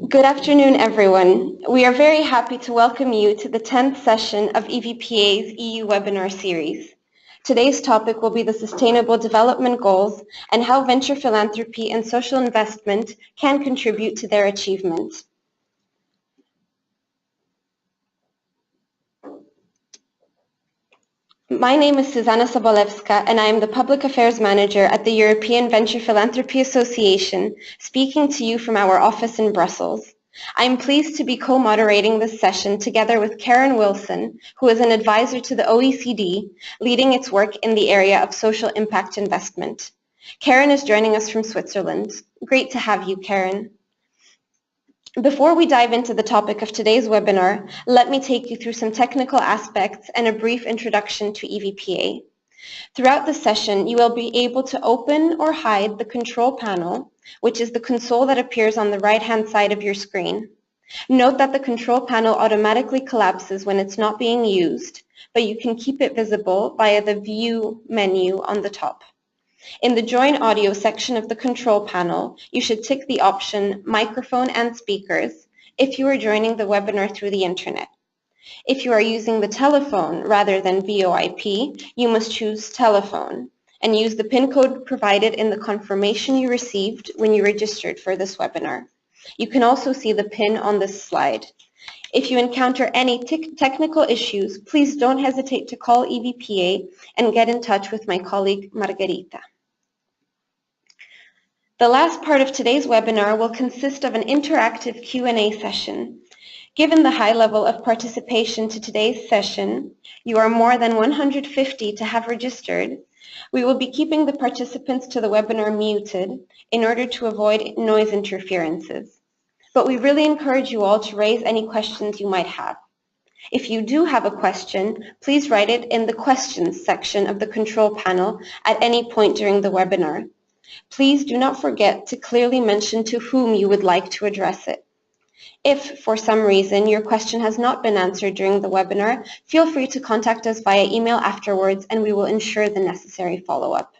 Good afternoon, everyone. We are very happy to welcome you to the 10th session of EVPA's EU webinar series. Today's topic will be the Sustainable Development Goals and how venture philanthropy and social investment can contribute to their achievement. My name is Zuzana Sobolewska, and I am the Public Affairs Manager at the European Venture Philanthropy Association, speaking to you from our office in Brussels. I am pleased to be co-moderating this session together with Karen Wilson, who is an advisor to the OECD, leading its work in the area of social impact investment. Karen is joining us from Switzerland. Great to have you, Karen. Before we dive into the topic of today's webinar, let me take you through some technical aspects and a brief introduction to EVPA. Throughout the session, you will be able to open or hide the control panel, which is the console that appears on the right-hand side of your screen. Note that the control panel automatically collapses when it's not being used, but you can keep it visible via the View menu on the top. In the Join Audio section of the control panel, you should tick the option Microphone and Speakers if you are joining the webinar through the internet. If you are using the telephone rather than VoIP, you must choose Telephone and use the PIN code provided in the confirmation you received when you registered for this webinar. You can also see the PIN on this slide. If you encounter any technical issues, please don't hesitate to call EVPA and get in touch with my colleague Margarita. The last part of today's webinar will consist of an interactive Q&A session. Given the high level of participation to today's session, you are more than 150 to have registered. We will be keeping the participants to the webinar muted in order to avoid noise interferences. But we really encourage you all to raise any questions you might have. If you do have a question, please write it in the questions section of the control panel at any point during the webinar. Please do not forget to clearly mention to whom you would like to address it. If, for some reason, your question has not been answered during the webinar, feel free to contact us via email afterwards and we will ensure the necessary follow-up.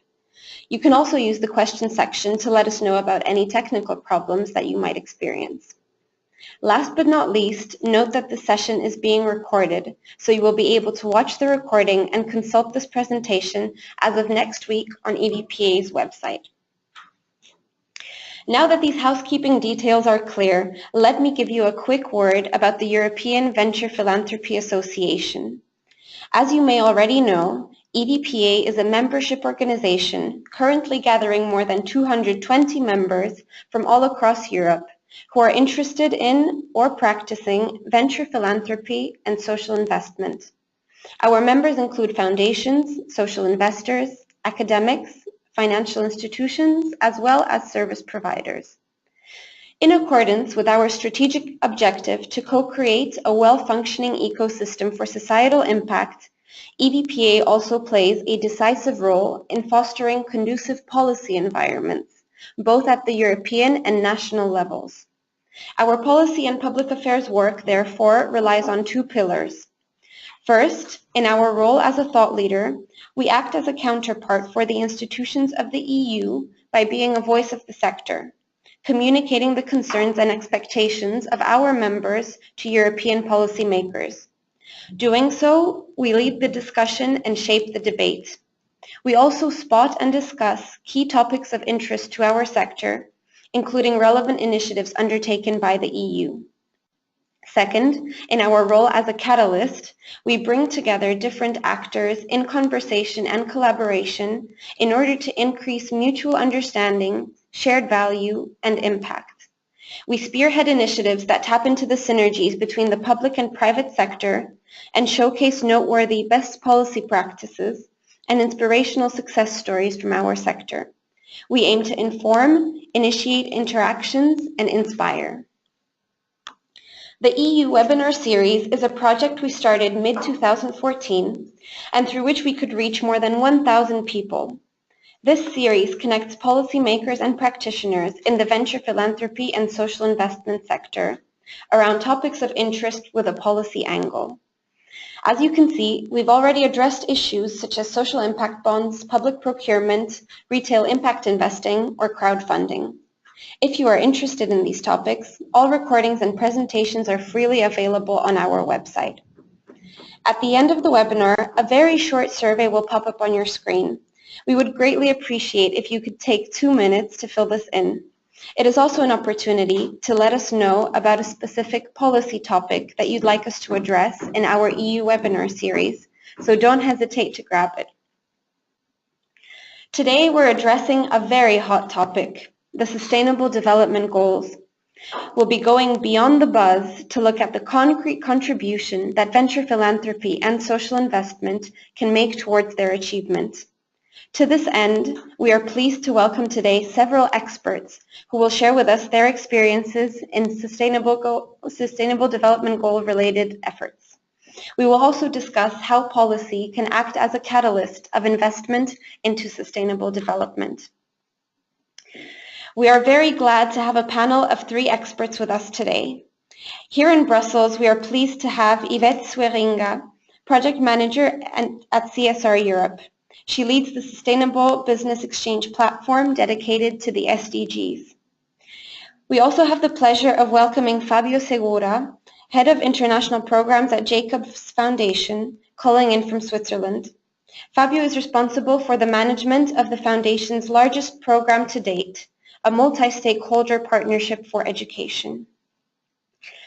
You can also use the question section to let us know about any technical problems that you might experience. Last but not least, note that the session is being recorded, so you will be able to watch the recording and consult this presentation as of next week on EVPA's website. Now that these housekeeping details are clear, let me give you a quick word about the European Venture Philanthropy Association. As you may already know, EVPA is a membership organization currently gathering more than 220 members from all across Europe who are interested in or practicing venture philanthropy and social investment. Our members include foundations, social investors, academics, financial institutions, as well as service providers. In accordance with our strategic objective to co-create a well-functioning ecosystem for societal impact, EVPA also plays a decisive role in fostering conducive policy environments, both at the European and national levels. Our policy and public affairs work, therefore, relies on two pillars. First, in our role as a thought leader, we act as a counterpart for the institutions of the EU by being a voice of the sector, communicating the concerns and expectations of our members to European policymakers. Doing so, we lead the discussion and shape the debate. We also spot and discuss key topics of interest to our sector, including relevant initiatives undertaken by the EU. Second, in our role as a catalyst, we bring together different actors in conversation and collaboration in order to increase mutual understanding, shared value, and impact. We spearhead initiatives that tap into the synergies between the public and private sector and showcase noteworthy best policy practices and inspirational success stories from our sector. We aim to inform, initiate interactions, and inspire. The EU webinar series is a project we started mid-2014 and through which we could reach more than 1,000 people. This series connects policymakers and practitioners in the venture philanthropy and social investment sector around topics of interest with a policy angle. As you can see, we've already addressed issues such as social impact bonds, public procurement, retail impact investing, or crowdfunding. If you are interested in these topics, all recordings and presentations are freely available on our website. At the end of the webinar, a very short survey will pop up on your screen. We would greatly appreciate if you could take 2 minutes to fill this in. It is also an opportunity to let us know about a specific policy topic that you'd like us to address in our EU webinar series, so don't hesitate to grab it. Today we're addressing a very hot topic, the Sustainable Development Goals. We'll be going beyond the buzz to look at the concrete contribution that venture philanthropy and social investment can make towards their achievement. To this end, we are pleased to welcome today several experts who will share with us their experiences in Sustainable Development Goal related efforts. We will also discuss how policy can act as a catalyst of investment into sustainable development. We are very glad to have a panel of 3 experts with us today. Here in Brussels, we are pleased to have Yvette Sweringa, Project Manager at CSR Europe. She leads the Sustainable Business Exchange platform dedicated to the SDGs. We also have the pleasure of welcoming Fabio Segura, Head of International Programs at Jacobs Foundation, calling in from Switzerland. Fabio is responsible for the management of the Foundation's largest program to date, a multi-stakeholder partnership for education.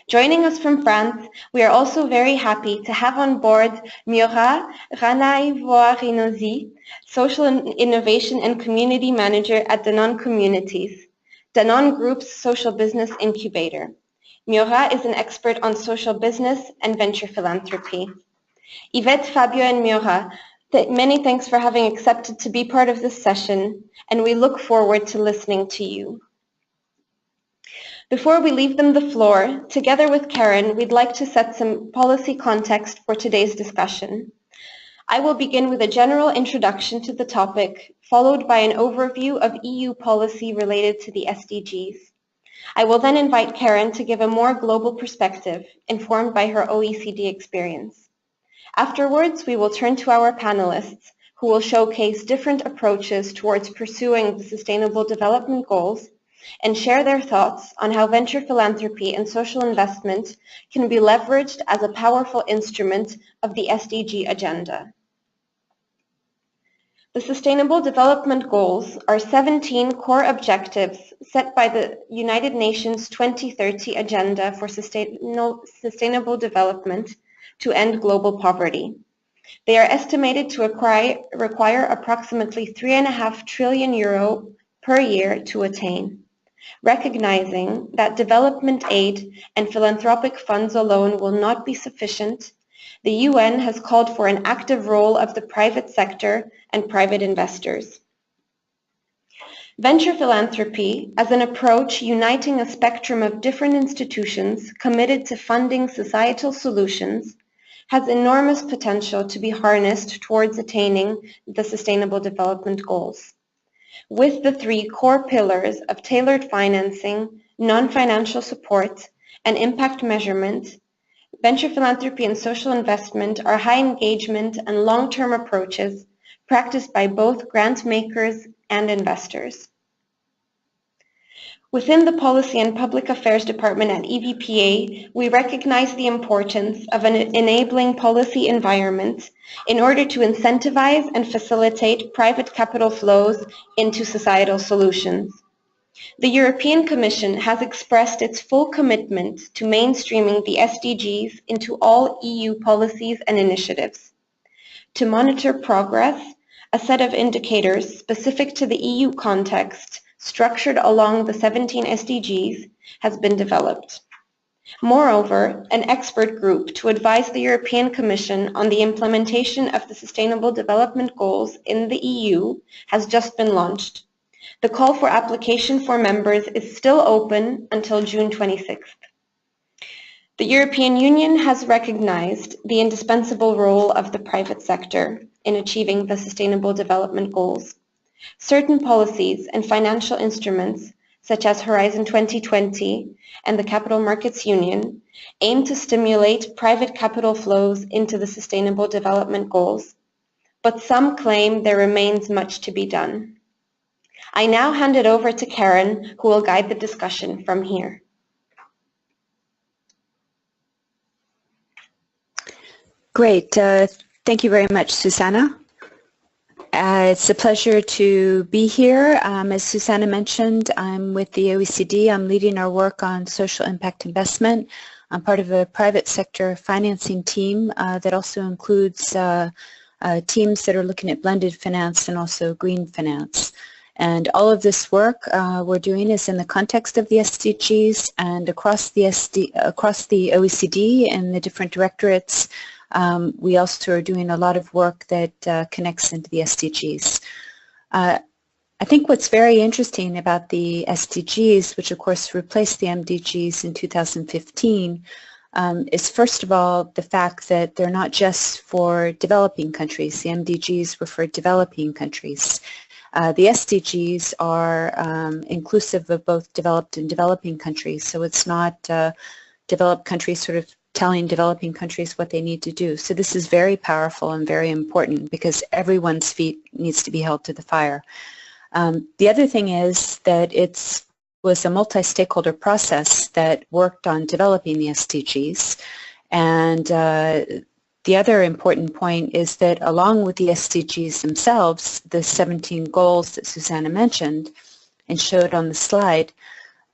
Joining us from France, we are also very happy to have on board Miora Ranaivoarinosi, Social Innovation and Community Manager at Danone Communities, Danone Group's social business incubator. Miora is an expert on social business and venture philanthropy. Yvette, Fabio, and Miora, many thanks for having accepted to be part of this session, and we look forward to listening to you. Before we leave them the floor, together with Karen, we'd like to set some policy context for today's discussion. I will begin with a general introduction to the topic, followed by an overview of EU policy related to the SDGs. I will then invite Karen to give a more global perspective, informed by her OECD experience. Afterwards, we will turn to our panelists, who will showcase different approaches towards pursuing the Sustainable Development Goals and share their thoughts on how venture philanthropy and social investment can be leveraged as a powerful instrument of the SDG agenda. The Sustainable Development Goals are 17 core objectives set by the United Nations 2030 Agenda for Sustainable Development to end global poverty. They are estimated to require approximately €3.5 trillion per year to attain. Recognizing that development aid and philanthropic funds alone will not be sufficient, the UN has called for an active role of the private sector and private investors. Venture philanthropy, as an approach uniting a spectrum of different institutions committed to funding societal solutions, has enormous potential to be harnessed towards attaining the Sustainable Development Goals. With the 3 core pillars of tailored financing, non-financial support, and impact measurement, venture philanthropy and social investment are high engagement and long-term approaches practiced by both grant makers and investors. Within the Policy and Public Affairs Department at EVPA, we recognize the importance of an enabling policy environment in order to incentivize and facilitate private capital flows into societal solutions. The European Commission has expressed its full commitment to mainstreaming the SDGs into all EU policies and initiatives. To monitor progress, a set of indicators specific to the EU context structured along the 17 SDGs has been developed. Moreover, an expert group to advise the European Commission on the implementation of the Sustainable Development Goals in the EU has just been launched. The call for application for members is still open until June 26th. The European Union has recognized the indispensable role of the private sector in achieving the Sustainable Development Goals. Certain policies and financial instruments, such as Horizon 2020 and the Capital Markets Union, aim to stimulate private capital flows into the Sustainable Development Goals, but some claim there remains much to be done. I now hand it over to Karen, who will guide the discussion from here. Great. Thank you very much, Susanna. It's a pleasure to be here. As Susanna mentioned, I'm with the OECD. I'm leading our work on social impact investment. I'm part of a private sector financing team that also includes teams that are looking at blended finance and also green finance. And all of this work we're doing is in the context of the SDGs and across the OECD and the different directorates. We also are doing a lot of work that connects into the SDGs. I think what's very interesting about the SDGs, which of course replaced the MDGs in 2015, is first of all the fact that they're not just for developing countries. The MDGs were for developing countries. The SDGs are inclusive of both developed and developing countries, so it's not developed countries sort of telling developing countries what they need to do. So this is very powerful and very important because everyone's feet needs to be held to the fire. The other thing is that it was a multi-stakeholder process that worked on developing the SDGs, and the other important point is that along with the SDGs themselves, the 17 goals that Susanna mentioned and showed on the slide,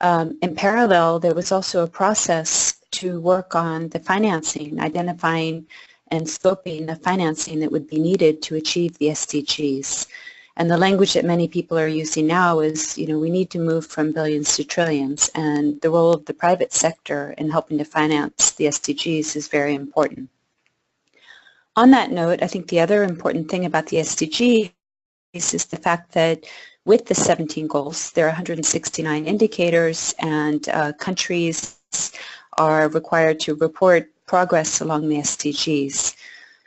in parallel there was also a process to work on the financing, identifying and scoping the financing that would be needed to achieve the SDGs. And the language that many people are using now is, you know, we need to move from billions to trillions, and the role of the private sector in helping to finance the SDGs is very important. On that note, I think the other important thing about the SDGs is the fact that with the 17 goals, there are 169 indicators, and countries are required to report progress along the SDGs.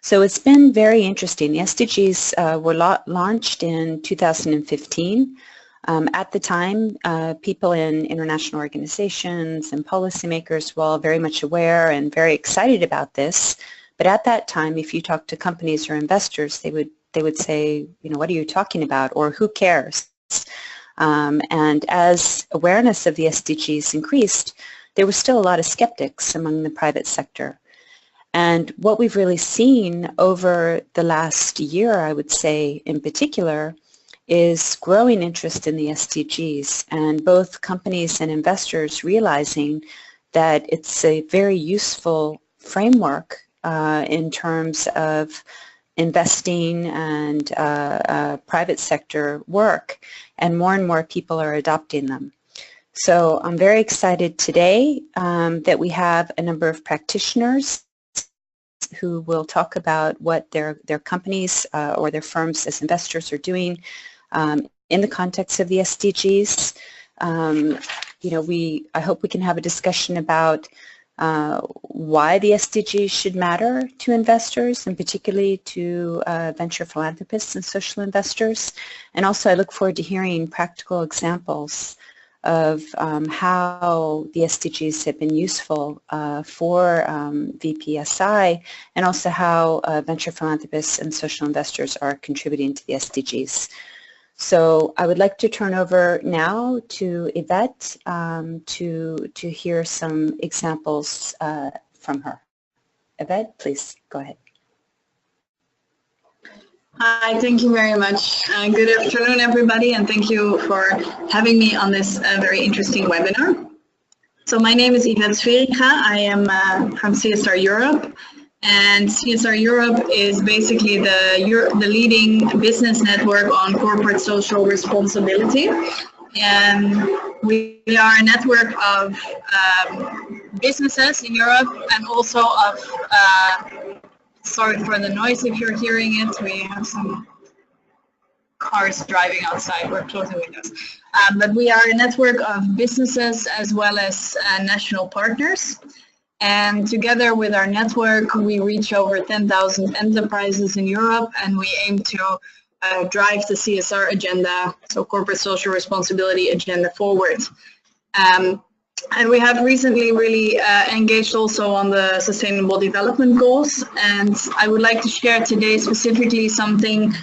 So it's been very interesting. The SDGs were launched in 2015. At the time, people in international organizations and policymakers were all very much aware and very excited about this. But at that time, if you talk to companies or investors, they would say, you know, what are you talking about, or who cares? And as awareness of the SDGs increased, there was still a lot of skeptics among the private sector. And what we've really seen over the last year, I would say in particular, is growing interest in the SDGs, and both companies and investors realizing that it's a very useful framework in terms of investing and private sector work, and more people are adopting them. So I'm very excited today that we have a number of practitioners who will talk about what their companies or their firms as investors are doing in the context of the SDGs. You know, I hope we can have a discussion about why the SDGs should matter to investors, and particularly to venture philanthropists and social investors. And also I look forward to hearing practical examples of how the SDGs have been useful for VPSI, and also how venture philanthropists and social investors are contributing to the SDGs. So I would like to turn over now to Yvette to hear some examples from her. Yvette, please go ahead. Hi, thank you very much. Good afternoon, everybody, and thank you for having me on this very interesting webinar. So my name is Yvette Sveringa. I am from CSR Europe, and CSR Europe is basically the leading business network on corporate social responsibility. And we are a network of businesses in Europe, and also of sorry for the noise if you're hearing it. We have some cars driving outside. We're closing windows. But we are a network of businesses as well as national partners. And together with our network, we reach over 10,000 enterprises in Europe, and we aim to drive the CSR agenda, so corporate social responsibility agenda, forward. And we have recently really engaged also on the Sustainable Development Goals, and I would like to share today specifically something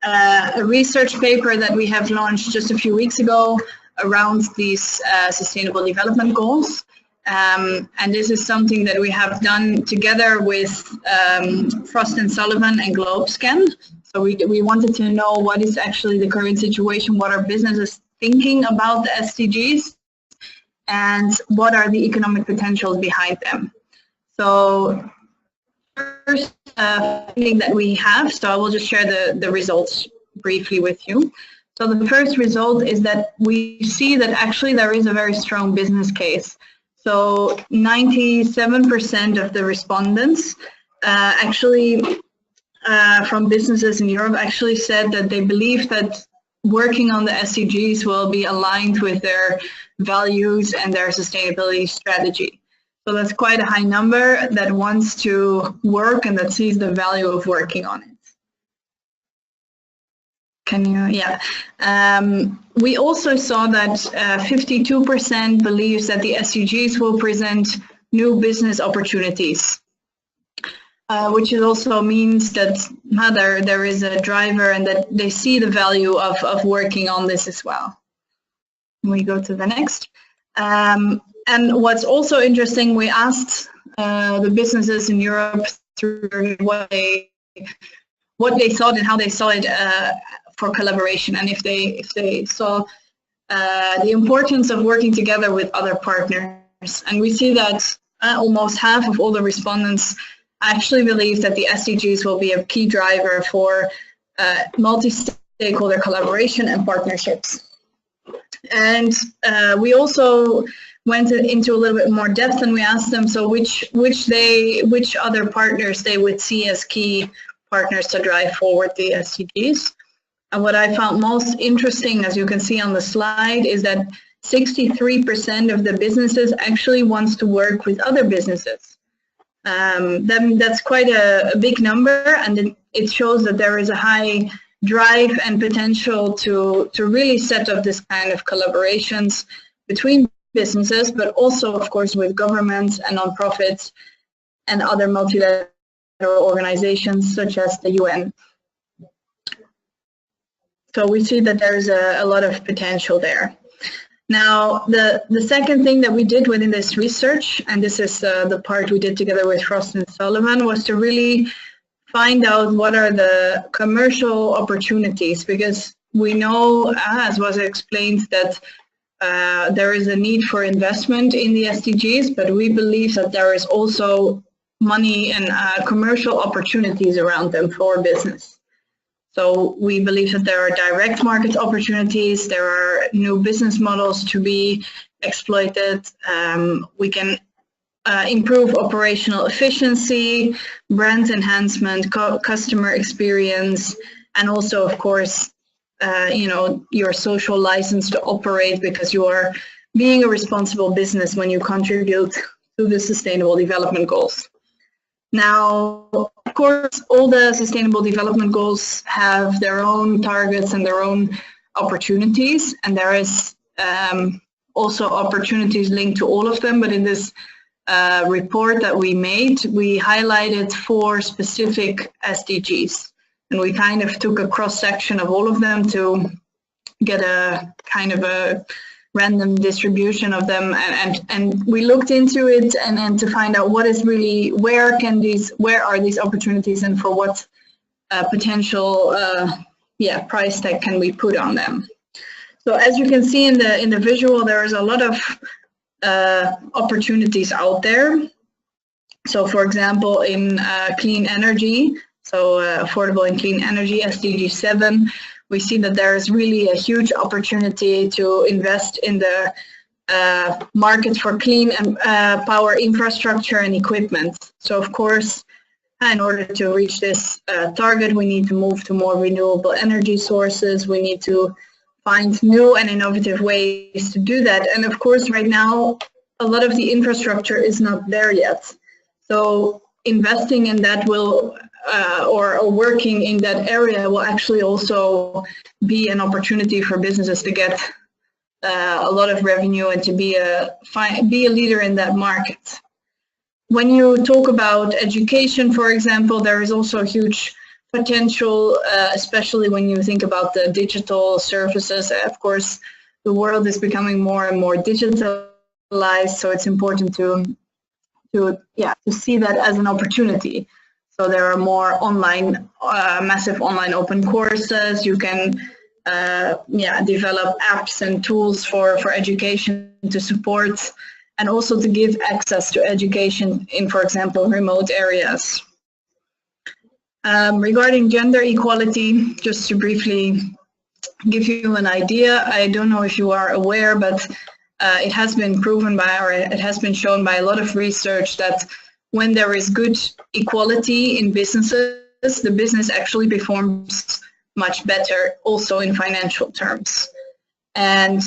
a research paper that we have launched just a few weeks ago around these sustainable development goals. And this is something that we have done together with Frost & Sullivan and GlobeScan. So we wanted to know what is actually the current situation, what are businesses thinking about the SDGs, and what are the economic potentials behind them. So first thing that we have, so I will just share the results briefly with you. So the first result is that we see that actually there is a very strong business case. So 97% of the respondents actually from businesses in Europe actually said that they believe that working on the SDGs will be aligned with their values and their sustainability strategy. So that's quite a high number that wants to work and that sees the value of working on it. Can you, yeah. We also saw that 52% believes that the SDGs will present new business opportunities, which also means that there is a driver and that they see the value of working on this as well. We go to the next. And what's also interesting, we asked the businesses in Europe through what they thought and how they saw it for collaboration, and if they saw the importance of working together with other partners. And we see that almost half of all the respondents actually believe that the SDGs will be a key driver for multi-stakeholder collaboration and partnerships. And we also went into a little bit more depth, and we asked them so which other partners they would see as key partners to drive forward the SDGs. And what I found most interesting, as you can see on the slide, is that 63% of the businesses actually wants to work with other businesses. That's quite a big number, and it shows that there is a high drive and potential to really set up this kind of collaborations between businesses, but also, of course, with governments and nonprofits and other multilateral organizations such as the UN. So we see that there's a lot of potential there. Now, the second thing that we did within this research, and this is the part we did together with Frost & Sullivan, was to really find out what are the commercial opportunities, because we know, as was explained, that there is a need for investment in the SDGs, but we believe that there is also money and commercial opportunities around them for business. So we believe that there are direct market opportunities, there are new business models to be exploited, we can improve operational efficiency, brand enhancement, customer experience, and also, of course, your social license to operate, because you are being a responsible business when you contribute to the Sustainable Development Goals. Now, of course, all the Sustainable Development Goals have their own targets and their own opportunities, and there is also opportunities linked to all of them, but in this report that we made, we highlighted 4 specific SDGs, and we kind of took a cross-section of all of them to get a kind of a random distribution of them, and we looked into it and to find out what is really, where are these opportunities, and for what potential price tag can we put on them. So as you can see in the visual, there is a lot of opportunities out there. So for example, in clean energy, so affordable and clean energy, SDG 7, we see that there is really a huge opportunity to invest in the market for clean and power infrastructure and equipment. So of course, in order to reach this target, we need to move to more renewable energy sources. We need to find new and innovative ways to do that. And of course, right now, a lot of the infrastructure is not there yet. So investing in that will, or working in that area will actually also be an opportunity for businesses to get a lot of revenue and to be a leader in that market. When you talk about education, for example, there is also a huge potential, especially when you think about the digital services. Of course, the world is becoming more and more digitalized, so it's important to see that as an opportunity. So there are more online, massive online open courses. You can develop apps and tools for education to support, and also to give access to education in, for example, remote areas. Regarding gender equality, just to briefly give you an idea, I don't know if you are aware, but it has been proven by, or it has been shown by a lot of research that when there is good equality in businesses, the business actually performs much better, also in financial terms. And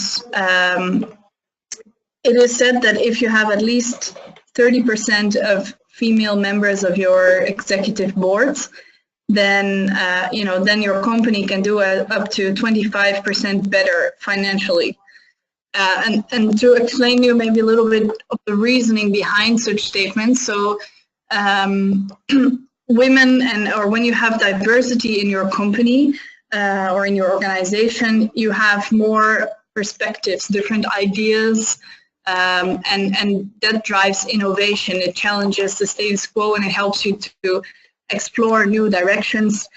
it is said that if you have at least 30% of female members of your executive boards, then then your company can do up to 25% better financially. And to explain to you maybe a little bit of the reasoning behind such statements. So women or when you have diversity in your company or in your organization, you have more perspectives, different ideas, and that drives innovation. It challenges the status quo, and it helps you to explore new directions.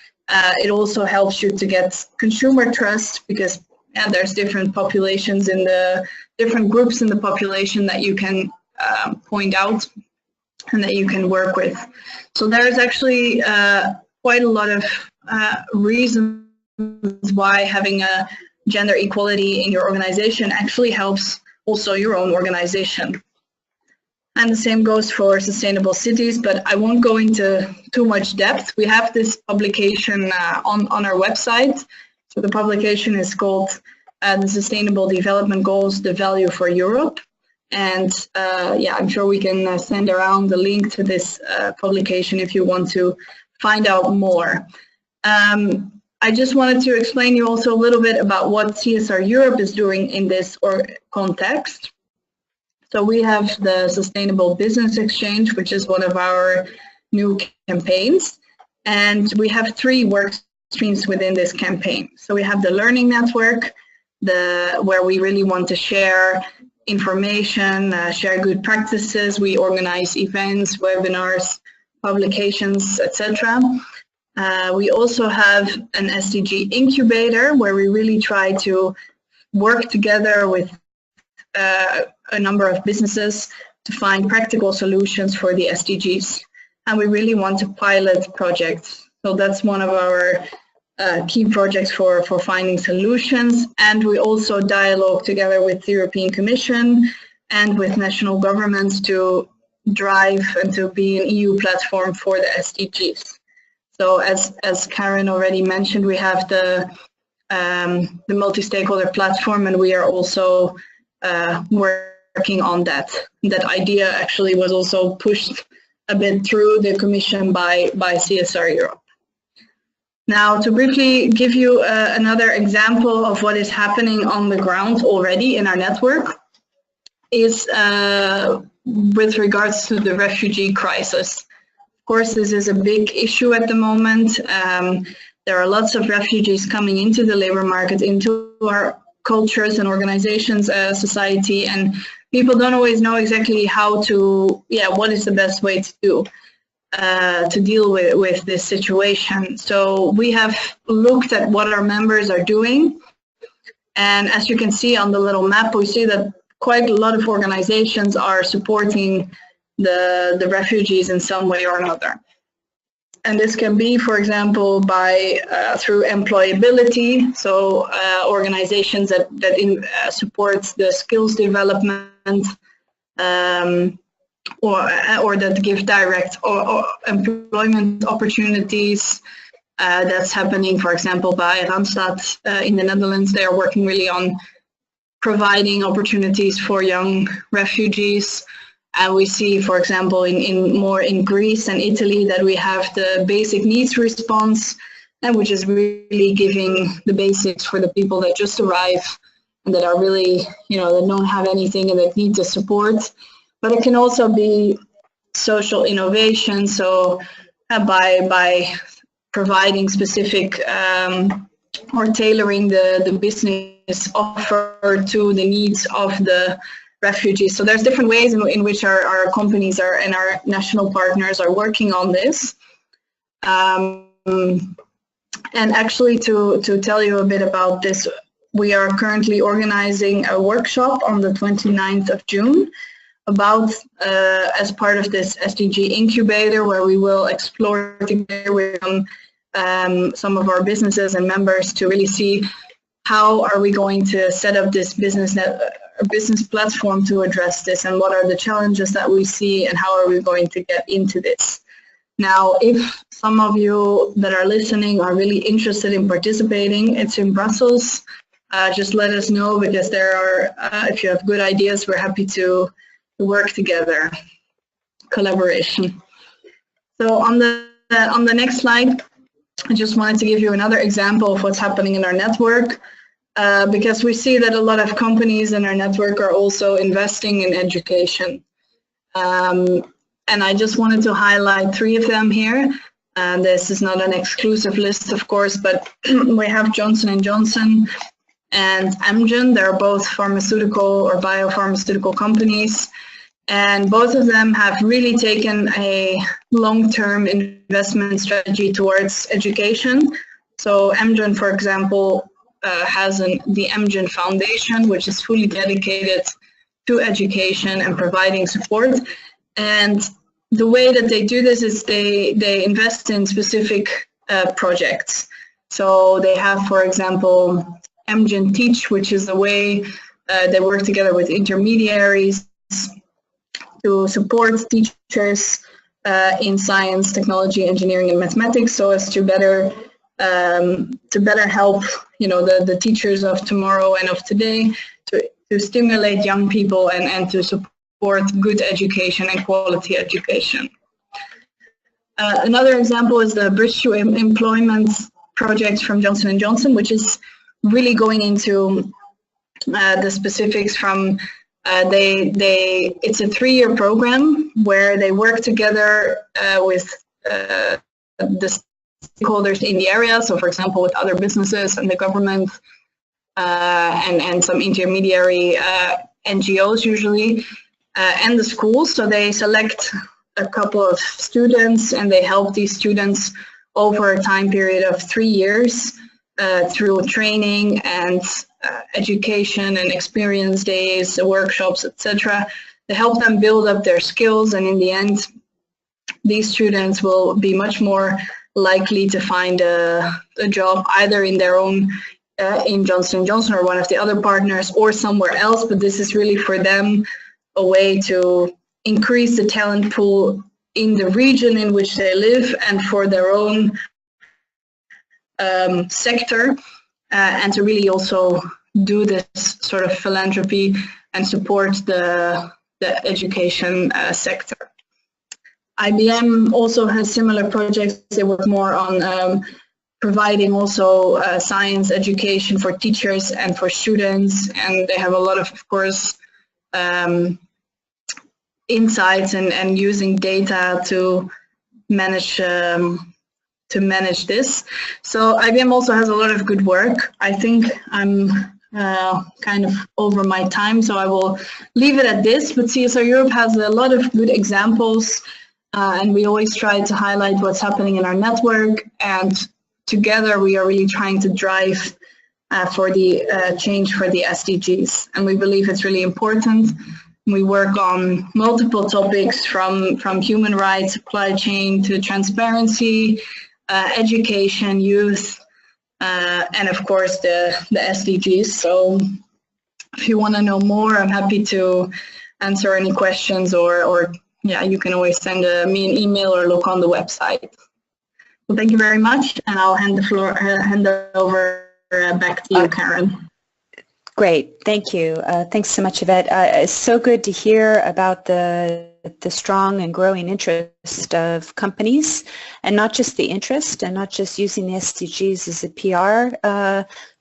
It also helps you to get consumer trust, because there's different populations in the different groups in the population that you can point out and that you can work with. So there's actually quite a lot of reasons why having a gender equality in your organization actually helps also your own organization. And the same goes for sustainable cities, but I won't go into too much depth. We have this publication on our website. So the publication is called the Sustainable Development Goals, the Value for Europe. And I'm sure we can send around the link to this publication if you want to find out more. I just wanted to explain you also a little bit about what CSR Europe is doing in this context. So we have the Sustainable Business Exchange, which is one of our new campaigns. And we have 3 work streams within this campaign. So we have the Learning Network, where we really want to share information, share good practices. We organize events, webinars, publications, etc. We also have an SDG incubator, where we really try to work together with a number of businesses to find practical solutions for the SDGs. And we really want to pilot projects. So that's one of our key projects for finding solutions. And we also dialogue together with the European Commission and with national governments to drive and to be an EU platform for the SDGs. So as Karen already mentioned, we have the multi-stakeholder platform, and we are also working on that. That idea actually was also pushed a bit through the Commission by CSR Europe. Now, to briefly give you another example of what is happening on the ground already in our network is with regards to the refugee crisis. Of course, this is a big issue at the moment. There are lots of refugees coming into the labor market, into our cultures and organizations, society, and people don't always know exactly how to, what is the best way to deal with this situation. So we have looked at what our members are doing, and as you can see on the little map, we see that quite a lot of organizations are supporting the refugees in some way or another. And this can be, for example, by through employability, so organizations that support the skills development, or that give direct or employment opportunities. That's happening, for example, by Randstad in the Netherlands. They are working really on providing opportunities for young refugees. And we see, for example, in Greece and Italy, that we have the basic needs response, and which is really giving the basics for the people that just arrive and that are really, that don't have anything and that need the support. But it can also be social innovation. So by providing specific or tailoring the business offer to the needs of the refugees. So there's different ways in which our companies are and our national partners are working on this. And actually, to tell you a bit about this, we are currently organizing a workshop on the 29th of June about, as part of this SDG incubator, where we will explore together with some of our businesses and members to really see how are we going to set up this business platform to address this, and what are the challenges that we see, and how are we going to get into this. Now, if some of you that are listening are really interested in participating, it's in Brussels. Just let us know, because there are, if you have good ideas, we're happy to work together. Collaboration. So on the next slide, I just wanted to give you another example of what's happening in our network, because we see that a lot of companies in our network are also investing in education. And I just wanted to highlight 3 of them here. This is not an exclusive list, of course, but we have Johnson & Johnson and Amgen. They're both pharmaceutical or biopharmaceutical companies. And both of them have really taken a long-term investment strategy towards education. So Amgen, for example, has the Amgen Foundation, which is fully dedicated to education and providing support. And the way that they do this is they invest in specific projects. So they have, for example, Amgen Teach, which is a way they work together with intermediaries to support teachers in science, technology, engineering, and mathematics, so as to better help, you know, the teachers of tomorrow and of today to stimulate young people and to support good education and quality education. Another example is the Bridge to Employment project from Johnson & Johnson, which is really going into the specifics from it's a 3-year program where they work together with the stakeholders in the area. So, for example, with other businesses and the government and some intermediary NGOs usually, and the schools. So they select a couple of students and they help these students over a time period of 3 years through training and education and experience days, workshops, etc. They help them build up their skills, and in the end, these students will be much more likely to find a job either in their own, in Johnson & Johnson or one of the other partners, or somewhere else. But this is really for them a way to increase the talent pool in the region in which they live and for their own sector, and to really also do this sort of philanthropy and support the education sector. IBM also has similar projects. They work more on providing also science education for teachers and for students, and they have a lot of course, insights and using data to manage this. So IBM also has a lot of good work. I think I'm kind of over my time, so I will leave it at this. But CSR Europe has a lot of good examples, and we always try to highlight what's happening in our network. And together we are really trying to drive for the change for the SDGs. And we believe it's really important. We work on multiple topics from human rights, supply chain, to transparency, education, youth, and of course the SDGs. So if you want to know more, I'm happy to answer any questions, or yeah, you can always send me an email or look on the website. Well, thank you very much, and I'll hand it over back to you, Karen. Great, thank you. Thanks so much, Yvette. It's so good to hear about the strong and growing interest of companies, and not just the interest, and not just using the SDGs as a PR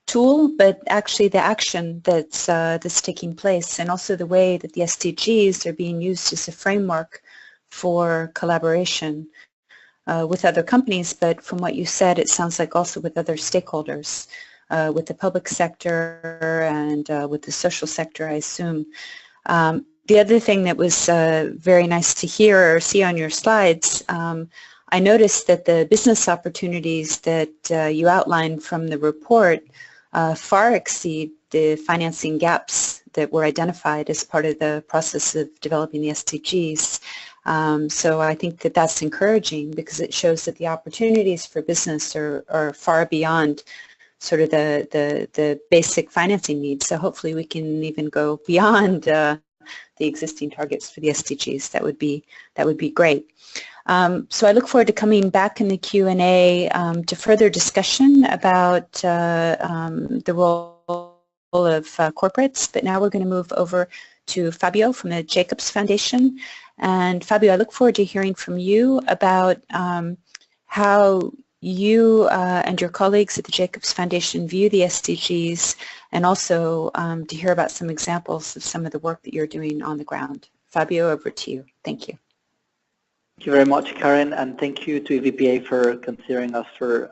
tool, but actually the action that's taking place, and also the way that the SDGs are being used as a framework for collaboration. with other companies, but from what you said, it sounds like also with other stakeholders, with the public sector and with the social sector, I assume. The other thing that was very nice to hear or see on your slides, I noticed that the business opportunities that you outlined from the report far exceed the financing gaps that were identified as part of the process of developing the SDGs. So I think that that's encouraging because it shows that the opportunities for business are far beyond sort of the basic financing needs. So hopefully we can even go beyond the existing targets for the SDGs. That would be great. So I look forward to coming back in the Q&A to further discussion about the role of corporates. But now we're going to move over to Fabio from the Jacobs Foundation. And Fabio, I look forward to hearing from you about how you and your colleagues at the Jacobs Foundation view the SDGs, and also to hear about some examples of some of the work that you're doing on the ground. Fabio, over to you. Thank you. Thank you very much, Karen, and thank you to EVPA for considering us for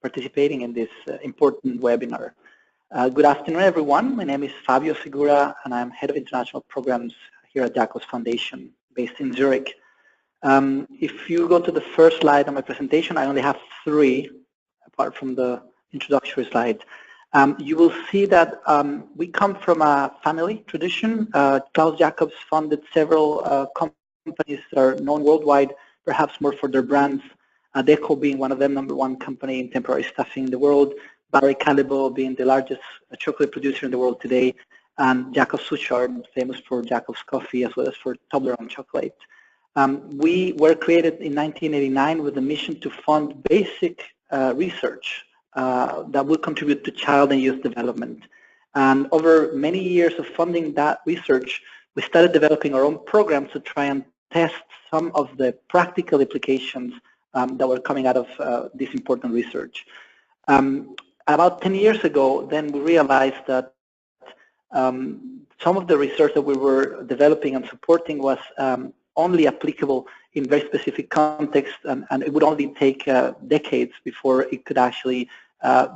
participating in this important webinar. Good afternoon, everyone. My name is Fabio Segura, and I'm Head of International Programs here at Jacobs Foundation, based in Zurich. If you go to the first slide on my presentation, I only have 3, apart from the introductory slide. You will see that we come from a family tradition. Klaus Jacobs funded several companies that are known worldwide, perhaps more for their brands. Deco being one of them, #1 company in temporary staffing in the world. Barry Callebaut being the largest chocolate producer in the world today. And Jacobs Suchard, famous for Jacobs coffee as well as for Toblerone chocolate. We were created in 1989 with a mission to fund basic research that will contribute to child and youth development. And over many years of funding that research, we started developing our own programs to try and test some of the practical applications that were coming out of this important research. About 10 years ago, then we realized that some of the research that we were developing and supporting was only applicable in very specific contexts, and it would only take decades before it could actually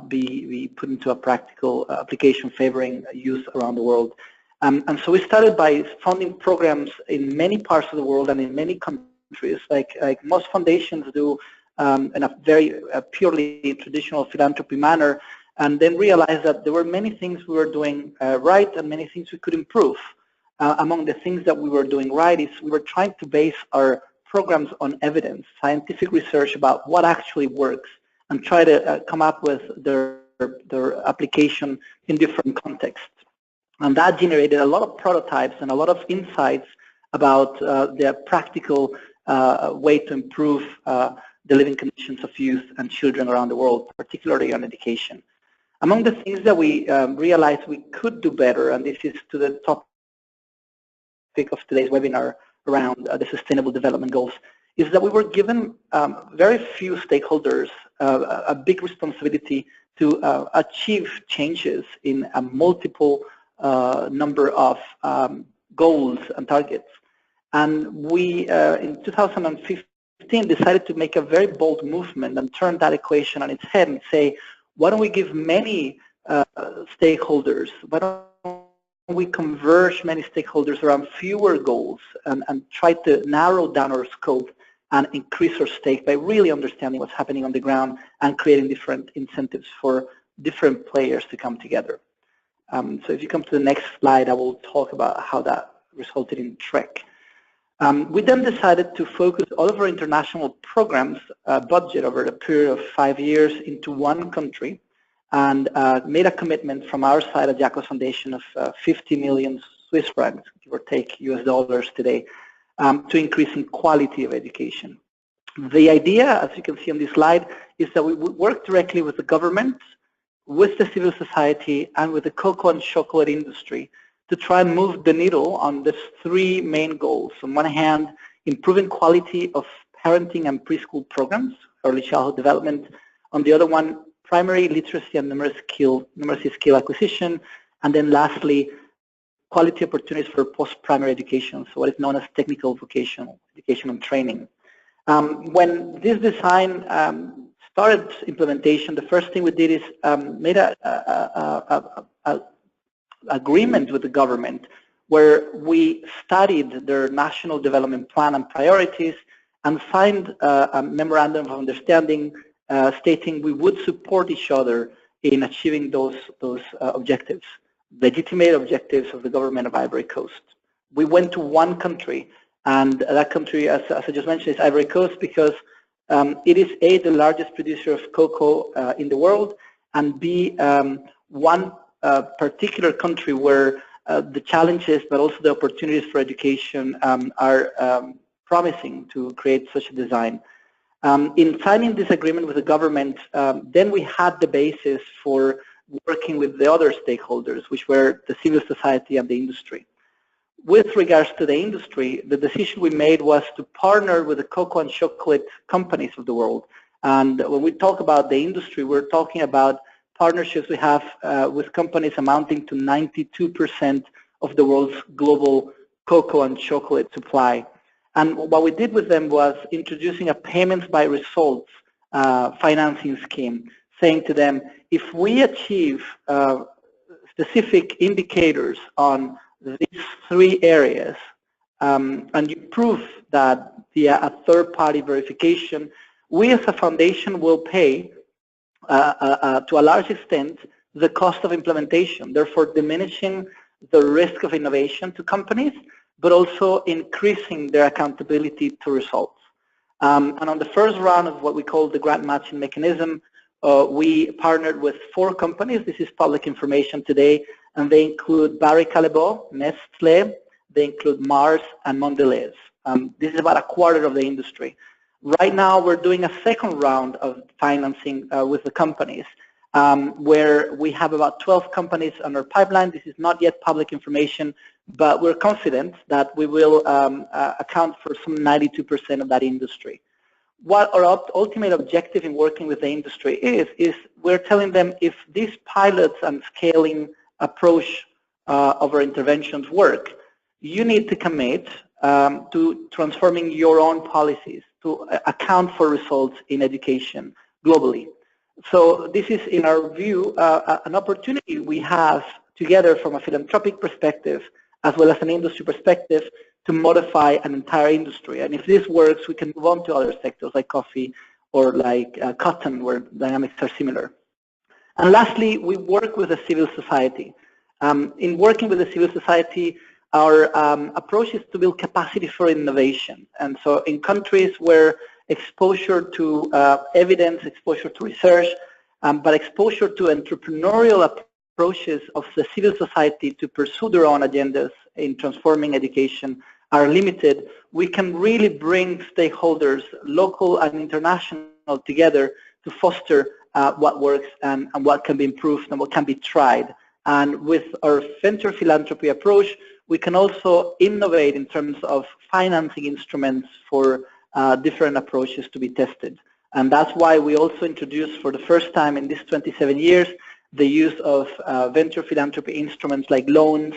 be put into a practical application favoring youth around the world. And so we started by funding programs in many parts of the world and in many countries, like most foundations do in a very purely traditional philanthropy manner, and then realized that there were many things we were doing right and many things we could improve. Among the things that we were doing right is we were trying to base our programs on evidence, scientific research about what actually works, and try to come up with their application in different contexts. And that generated a lot of prototypes and a lot of insights about the practical way to improve the living conditions of youth and children around the world, particularly on education. Among the things that we realized we could do better, and this is to the topic of today's webinar around the Sustainable Development Goals, is that we were given very few stakeholders a big responsibility to achieve changes in a multiple number of goals and targets. And we, in 2015, decided to make a very bold movement and turn that equation on its head and say, why don't we give many stakeholders, why don't we converge many stakeholders around fewer goals and try to narrow down our scope and increase our stake by really understanding what's happening on the ground and creating different incentives for different players to come together. So if you come to the next slide, I will talk about how that resulted in TREC. We then decided to focus all of our international programs budget over a period of 5 years into one country, and made a commitment from our side at Jacobs Foundation of 50 million Swiss francs, give or take US dollars today, to increasing quality of education. The idea, as you can see on this slide, is that we would work directly with the government, with the civil society, and with the cocoa and chocolate industry to try and move the needle on these 3 main goals. On one hand, improving quality of parenting and preschool programs, early childhood development. On the other one, primary literacy and numeracy skill acquisition. And then lastly, quality opportunities for post-primary education, so what is known as technical vocational education and training. When this design started implementation, the first thing we did is made an agreement with the government where we studied their national development plan and priorities and signed a memorandum of understanding stating we would support each other in achieving those objectives, legitimate objectives of the government of Ivory Coast. We went to one country, and that country, as I just mentioned, is Ivory Coast because it is A, the largest producer of cocoa in the world, and B, one particular country where the challenges but also the opportunities for education are promising to create such a design. In signing this agreement with the government, then we had the basis for working with the other stakeholders, which were the civil society and the industry. With regards to the industry, the decision we made was to partner with the cocoa and chocolate companies of the world. And when we talk about the industry, we're talking about partnerships we have with companies amounting to 92% of the world's global cocoa and chocolate supply. And what we did with them was introducing a payments by results financing scheme, saying to them, if we achieve specific indicators on these three areas, and you prove that via a third-party verification, we as a foundation will pay to a large extent the cost of implementation, therefore diminishing the risk of innovation to companies, but also increasing their accountability to results. And on the first round of what we call the grant matching mechanism, we partnered with 4 companies. This is public information today, and they include Barry Callebaut, Nestlé, they include Mars and Mondelez. This is about a quarter of the industry. Right now, we're doing a second round of financing with the companies, where we have about 12 companies on our pipeline. This is not yet public information, but we're confident that we will account for some 92% of that industry. What our ultimate objective in working with the industry is we're telling them if these pilots and scaling approach of our interventions work, you need to commit to transforming your own policies to account for results in education globally. So this is, in our view, an opportunity we have together from a philanthropic perspective as well as an industry perspective to modify an entire industry. And if this works, we can move on to other sectors like coffee or like cotton, where dynamics are similar. And lastly, we work with the civil society. In working with the civil society, our approach is to build capacity for innovation. And so in countries where exposure to evidence, exposure to research, but exposure to entrepreneurial approaches of the civil society to pursue their own agendas in transforming education are limited, we can really bring stakeholders, local and international, together to foster what works and what can be improved and what can be tried. And with our venture philanthropy approach, we can also innovate in terms of financing instruments for different approaches to be tested. And that's why we also introduced for the first time in these 27 years the use of venture philanthropy instruments like loans,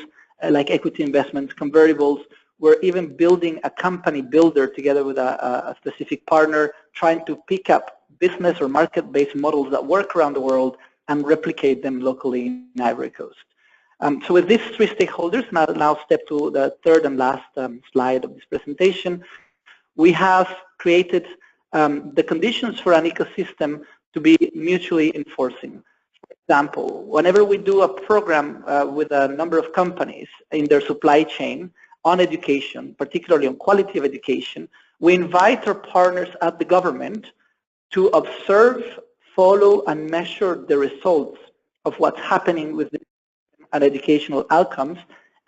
like equity investments, convertibles. We're even building a company builder together with a specific partner, trying to pick up business or market-based models that work around the world and replicate them locally in Ivory Coast. So with these 3 stakeholders, now step to the third and last slide of this presentation, we have created the conditions for an ecosystem to be mutually enforcing. For example, whenever we do a program with a number of companies in their supply chain on education, particularly on quality of education, we invite our partners at the government to observe, follow, and measure the results of what's happening with the and educational outcomes.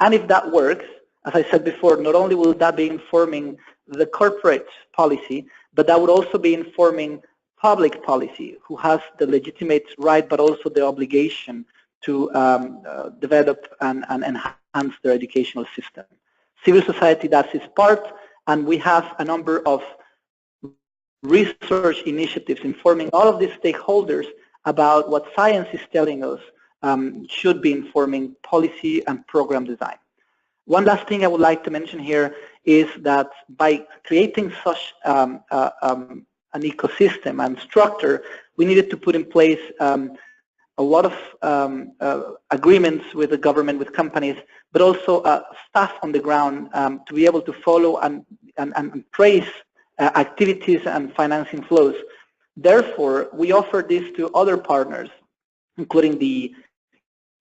And if that works, as I said before, not only will that be informing the corporate policy, but that would also be informing public policy, who has the legitimate right but also the obligation to develop and enhance their educational system. Civil society does its part, and we have a number of research initiatives informing all of these stakeholders about what science is telling us should be informing policy and program design. One last thing I would like to mention here is that by creating such an ecosystem and structure, we needed to put in place a lot of agreements with the government, with companies, but also staff on the ground to be able to follow and trace activities and financing flows. Therefore, we offer this to other partners, including the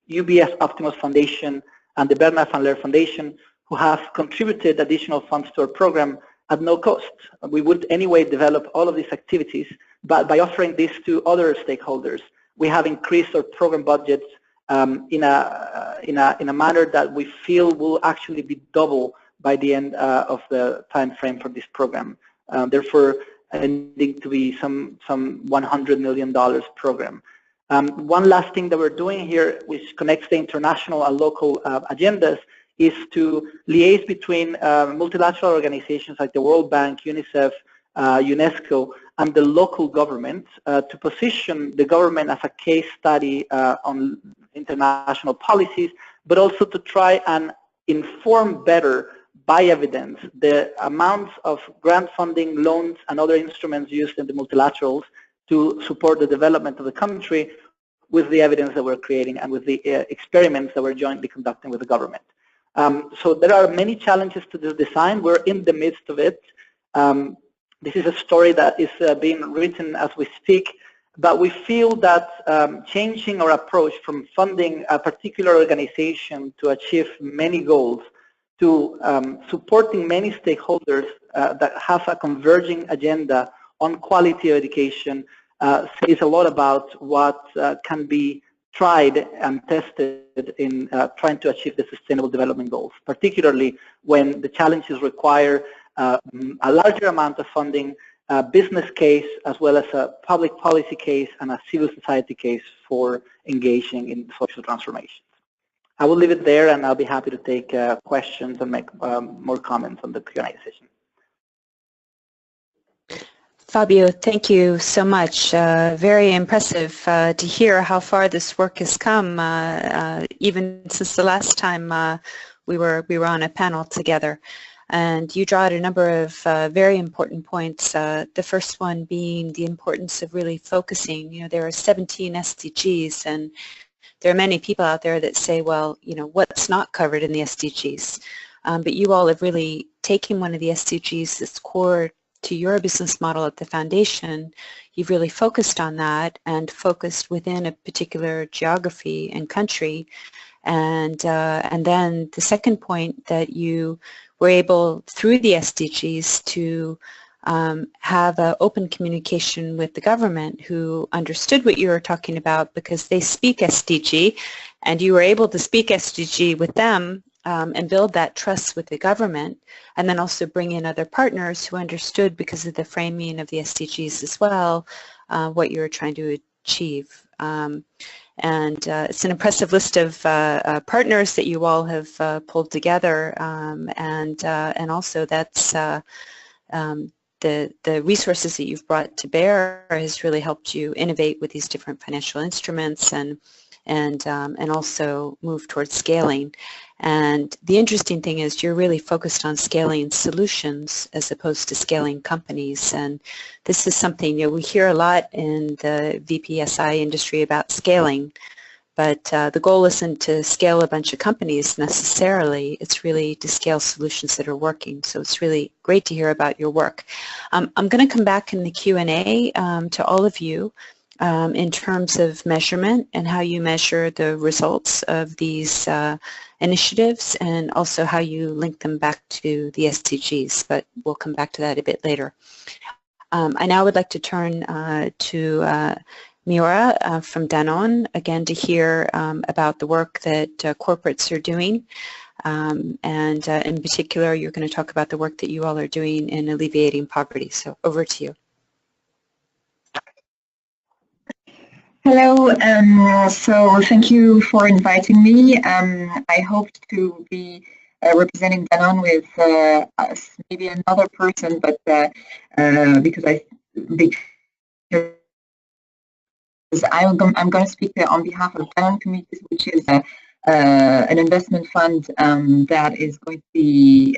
UBS Optimus Foundation and the Bernard van Leer Foundation, who have contributed additional funds to our program at no cost. We would anyway develop all of these activities, but by offering this to other stakeholders, we have increased our program budgets in a manner that we feel will actually be double by the end of the time frame for this program. Therefore, ending to be some $100 million program. One last thing that we're doing here, which connects the international and local agendas, is to liaise between multilateral organizations like the World Bank, UNICEF, UNESCO, and the local government to position the government as a case study on international policies, but also to try and inform better by evidence the amounts of grant funding, loans, and other instruments used in the multilaterals to support the development of the country with the evidence that we're creating and with the experiments that we're jointly conducting with the government. So there are many challenges to this design. We're in the midst of it. This is a story that is being written as we speak, but we feel that changing our approach from funding a particular organization to achieve many goals to supporting many stakeholders that have a converging agenda on quality of education says a lot about what can be tried and tested in trying to achieve the Sustainable Development Goals, particularly when the challenges require a larger amount of funding, a business case, as well as a public policy case and a civil society case for engaging in social transformation. I will leave it there, and I'll be happy to take questions and make more comments on the Q&A session. Fabio, thank you so much. Very impressive to hear how far this work has come, even since the last time we were on a panel together. And you draw out a number of very important points. The first one being the importance of really focusing. You know, there are 17 SDGs, and there are many people out there that say, well, you know, what's not covered in the SDGs? But you all have really taken one of the SDGs that's core to your business model at the foundation. You've really focused on that and focused within a particular geography and country. And then the second point, that you were able, through the SDGs, to have an open communication with the government, who understood what you were talking about because they speak SDG, and you were able to speak SDG with them and build that trust with the government, and then also bring in other partners who understood, because of the framing of the SDGs as well, what you were trying to achieve. And it's an impressive list of partners that you all have pulled together, and also that's the resources that you've brought to bear has really helped you innovate with these different financial instruments and also move towards scaling. And the interesting thing is you're really focused on scaling solutions as opposed to scaling companies. And this is something, you know, we hear a lot in the VPSI industry about scaling, but the goal isn't to scale a bunch of companies necessarily. It's really to scale solutions that are working. So it's really great to hear about your work. I'm going to come back in the Q&A to all of you in terms of measurement and how you measure the results of these initiatives, and also how you link them back to the SDGs, but we'll come back to that a bit later. I now would like to turn to Miura from Danone, again, to hear about the work that corporates are doing. And in particular, you're going to talk about the work that you all are doing in alleviating poverty. So over to you. Hello, so thank you for inviting me. I hope to be representing Danone with maybe another person, but because I'm going to speak on behalf of Danone Communities, which is an investment fund that is going to be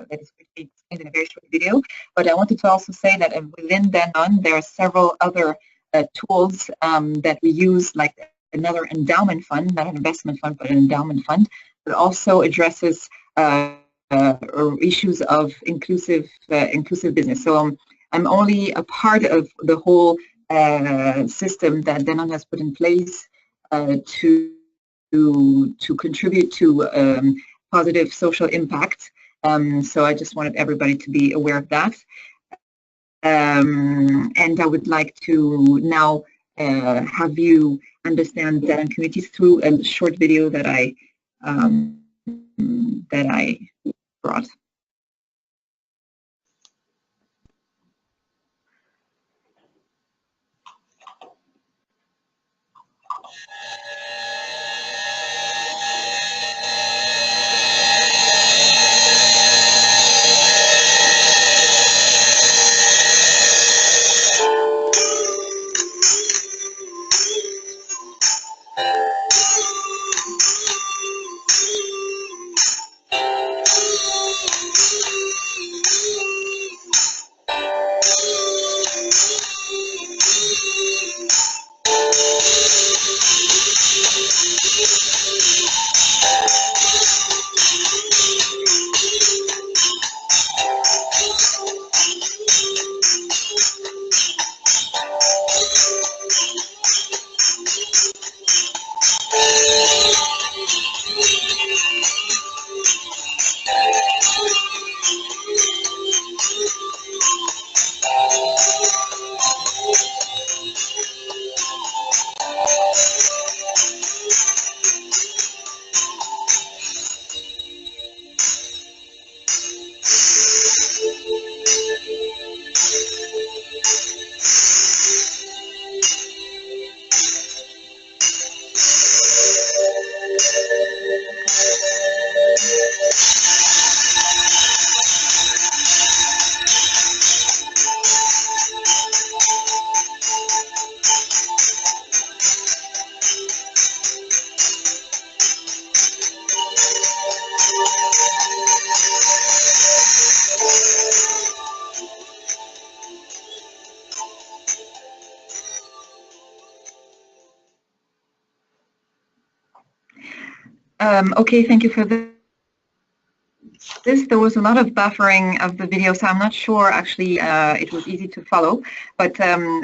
quickly explained in a very short video. But I wanted to also say that within Danone, there are several other tools that we use, like another endowment fund, not an investment fund, but an endowment fund, that also addresses issues of inclusive business. So I'm only a part of the whole system that Danone has put in place to contribute to positive social impact. So I just wanted everybody to be aware of that. And I would like to now have you understand Danone communities through a short video that I brought. Okay, thank you for this. There was a lot of buffering of the video, so I'm not sure actually it was easy to follow. But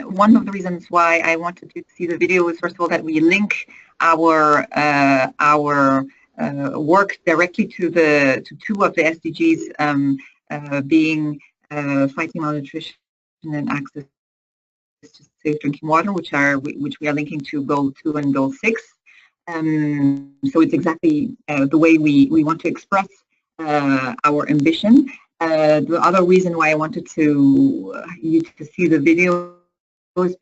one of the reasons why I wanted to see the video is, first of all, that we link our work directly to two of the SDGs, being fighting malnutrition and access to safe drinking water, which we are linking to Goal 2 and Goal 6. So it's exactly the way we want to express our ambition. The other reason why I wanted you to see the video is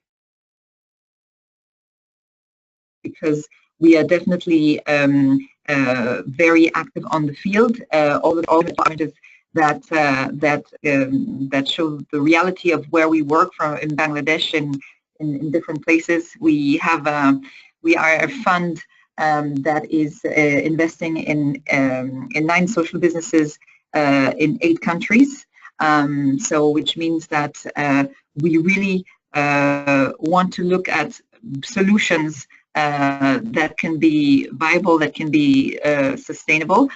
because we are definitely very active on the field. All the images that show the reality of where we work from in Bangladesh and in different places. We are a fund that is investing in 9 social businesses in 8 countries. So which means that we really want to look at solutions that can be viable, that can be sustainable,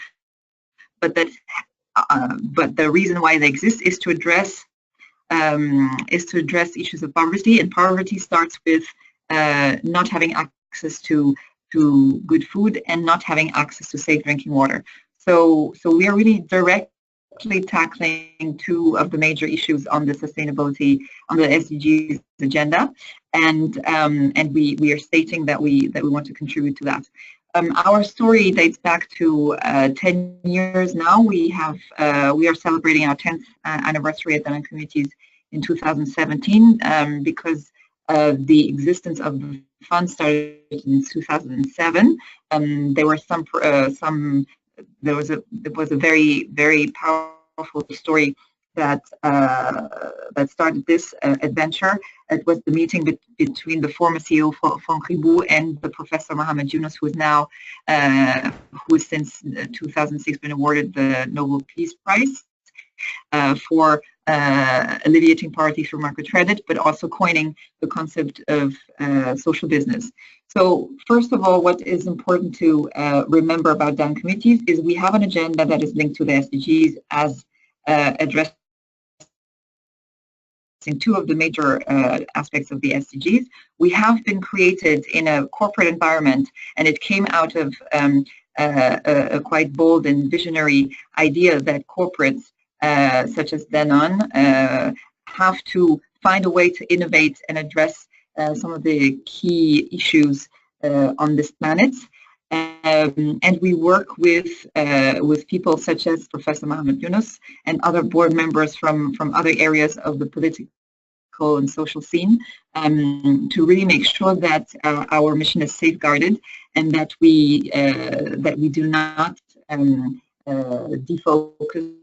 but the reason why they exist is to address issues of poverty, and poverty starts with not having access to good food and not having access to safe drinking water. So we are really directly tackling 2 of the major issues on the sustainability, on the SDGs agenda, and we are stating that we want to contribute to that. Our story dates back to 10 years now. We are celebrating our 10th anniversary at Danone Communities in 2017 because the existence of the fund started in 2007. There was a very powerful story that started this adventure. It was the meeting between the former CEO von Ribou and the Professor Mohamed Yunus, who has since 2006 been awarded the Nobel Peace Prize. for alleviating poverty through microcredit, but also coining the concept of social business. So first of all, what is important to remember about DAN committees is we have an agenda that is linked to the SDGs as addressing two of the major aspects of the SDGs. We have been created in a corporate environment, and it came out of a quite bold and visionary idea that corporates such as Danone have to find a way to innovate and address some of the key issues on this planet. And we work with people such as Professor Mohamed Yunus and other board members from other areas of the political and social scene to really make sure that our mission is safeguarded and that we do not defocus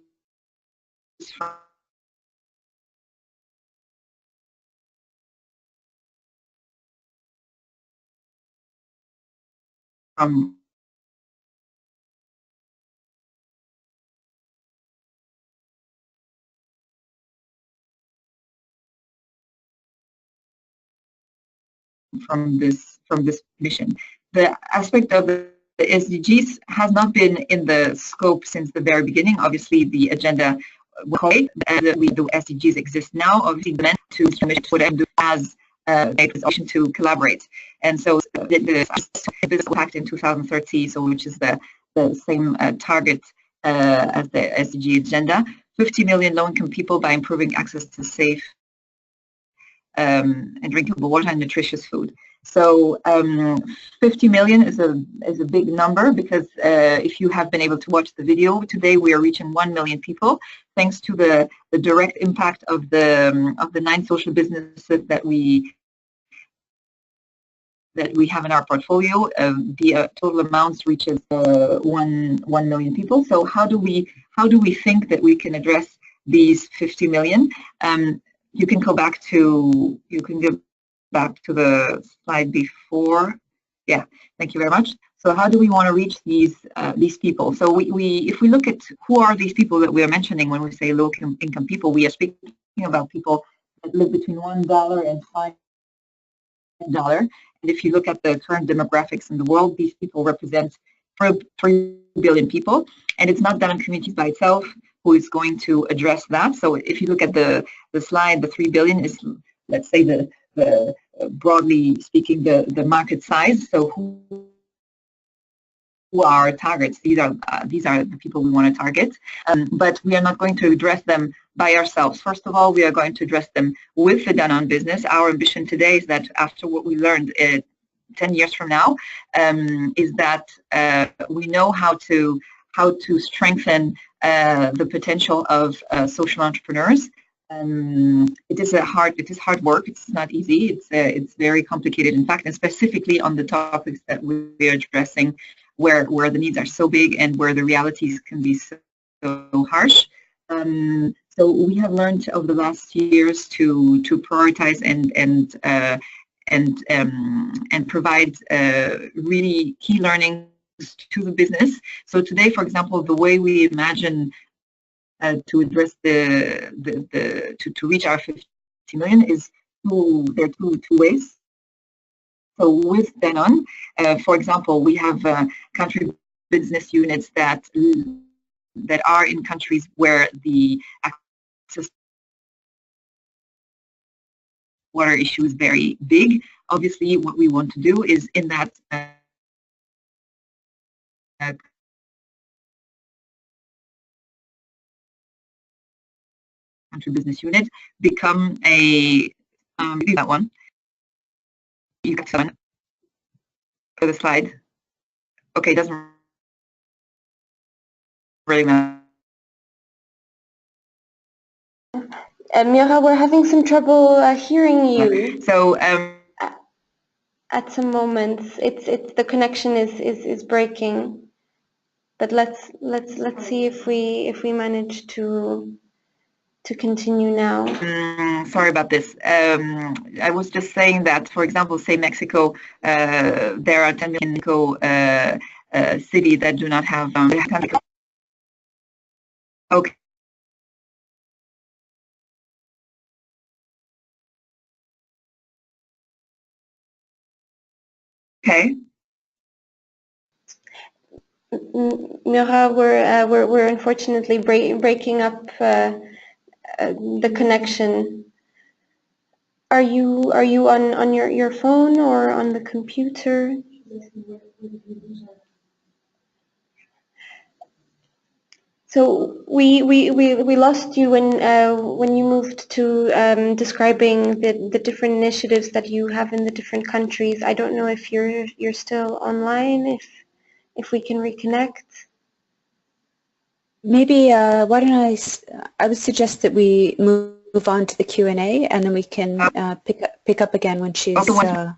from this mission. The aspect of the SDGs has not been in the scope since the very beginning. Obviously, the agenda the SDGs exist now. Obviously, meant to whatever as a position to collaborate. And so this pact in 2030, so which is the same target as the SDG agenda, 50 million low-income people by improving access to safe and drinkable water and nutritious food. So 50 million is a big number because if you have been able to watch the video today, we are reaching 1 million people thanks to the direct impact of the 9 social businesses that we have in our portfolio. The total amounts reaches 1 million people. So how do we think that we can address these 50 million? You can go back to the slide before. Yeah, thank you very much. So how do we want to reach these people? So if we look at who are these people that we are mentioning when we say low income people, we are speaking about people that live between $1 and $5. And if you look at the current demographics in the world, these people represent 3 billion people, and it's not Danone communities by itself who is going to address that. So if you look at the slide, the 3 billion is, let's say, the broadly speaking, the market size. So who are our targets? These are the people we want to target, but we are not going to address them by ourselves. First of all, we are going to address them with the Danone business. Our ambition today is that after what we learned 10 years from now, is that we know how to strengthen the potential of social entrepreneurs. It is hard work. It's not easy. It's very complicated, in fact, and specifically on the topics that we are addressing, where the needs are so big and where the realities can be so harsh. So we have learned over the last years to prioritize and provide really key learnings to the business. So today, for example, the way we imagine to address to reach our 50 million is there are two ways. So with Danone, for example, we have country business units that are in countries where the access water issue is very big. Obviously, what we want to do is in that country business unit become a that one. You got one for the slide. Okay, doesn't really matter. Mira, we're having some trouble hearing you. So at some moments, it's the connection is breaking. But let's see if we manage to continue now. Sorry about this. I was just saying that, for example, say Mexico, there are 10 million cities that do not have. Okay. Okay. Mira, we're unfortunately breaking up the connection. Are you on your phone or on the computer? So we lost you when you moved to describing the different initiatives that you have in the different countries. I don't know if you're still online. If we can reconnect. Maybe why don't I would suggest that we move on to the Q&A, and then we can pick up again when she's. To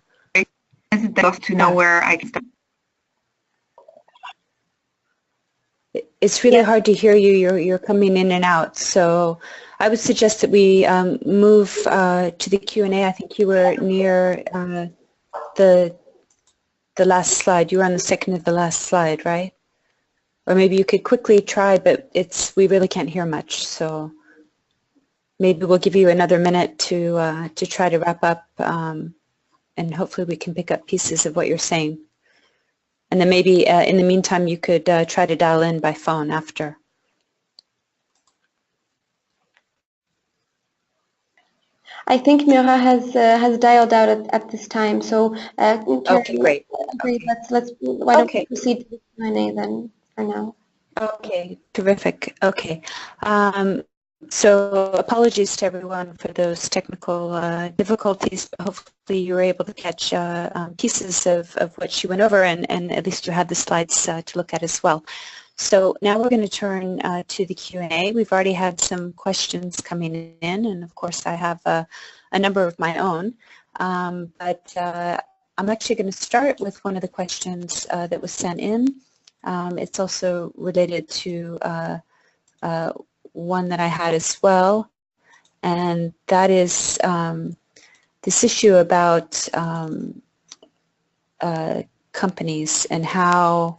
know where I can start. It's really hard to hear you. You're coming in and out. So I would suggest that we move to the Q&A. I think you were near the last slide. You were on the second of the last slide, right? Or maybe you could quickly try, but we really can't hear much. So maybe we'll give you another minute to try to wrap up, and hopefully we can pick up pieces of what you're saying. And then maybe in the meantime, you could try to dial in by phone after. I think Mira has dialed out at this time. So okay, great. Okay. Why don't we proceed to the Q&A then for now? Okay, terrific. Okay. So apologies to everyone for those technical difficulties. Hopefully you were able to catch pieces of what she went over, and at least you had the slides to look at as well. So now we're going to turn to the Q&A. We've already had some questions coming in, and of course I have a number of my own. But I'm actually going to start with one of the questions that was sent in. It's also related to one that I had as well, and that is this issue about companies and how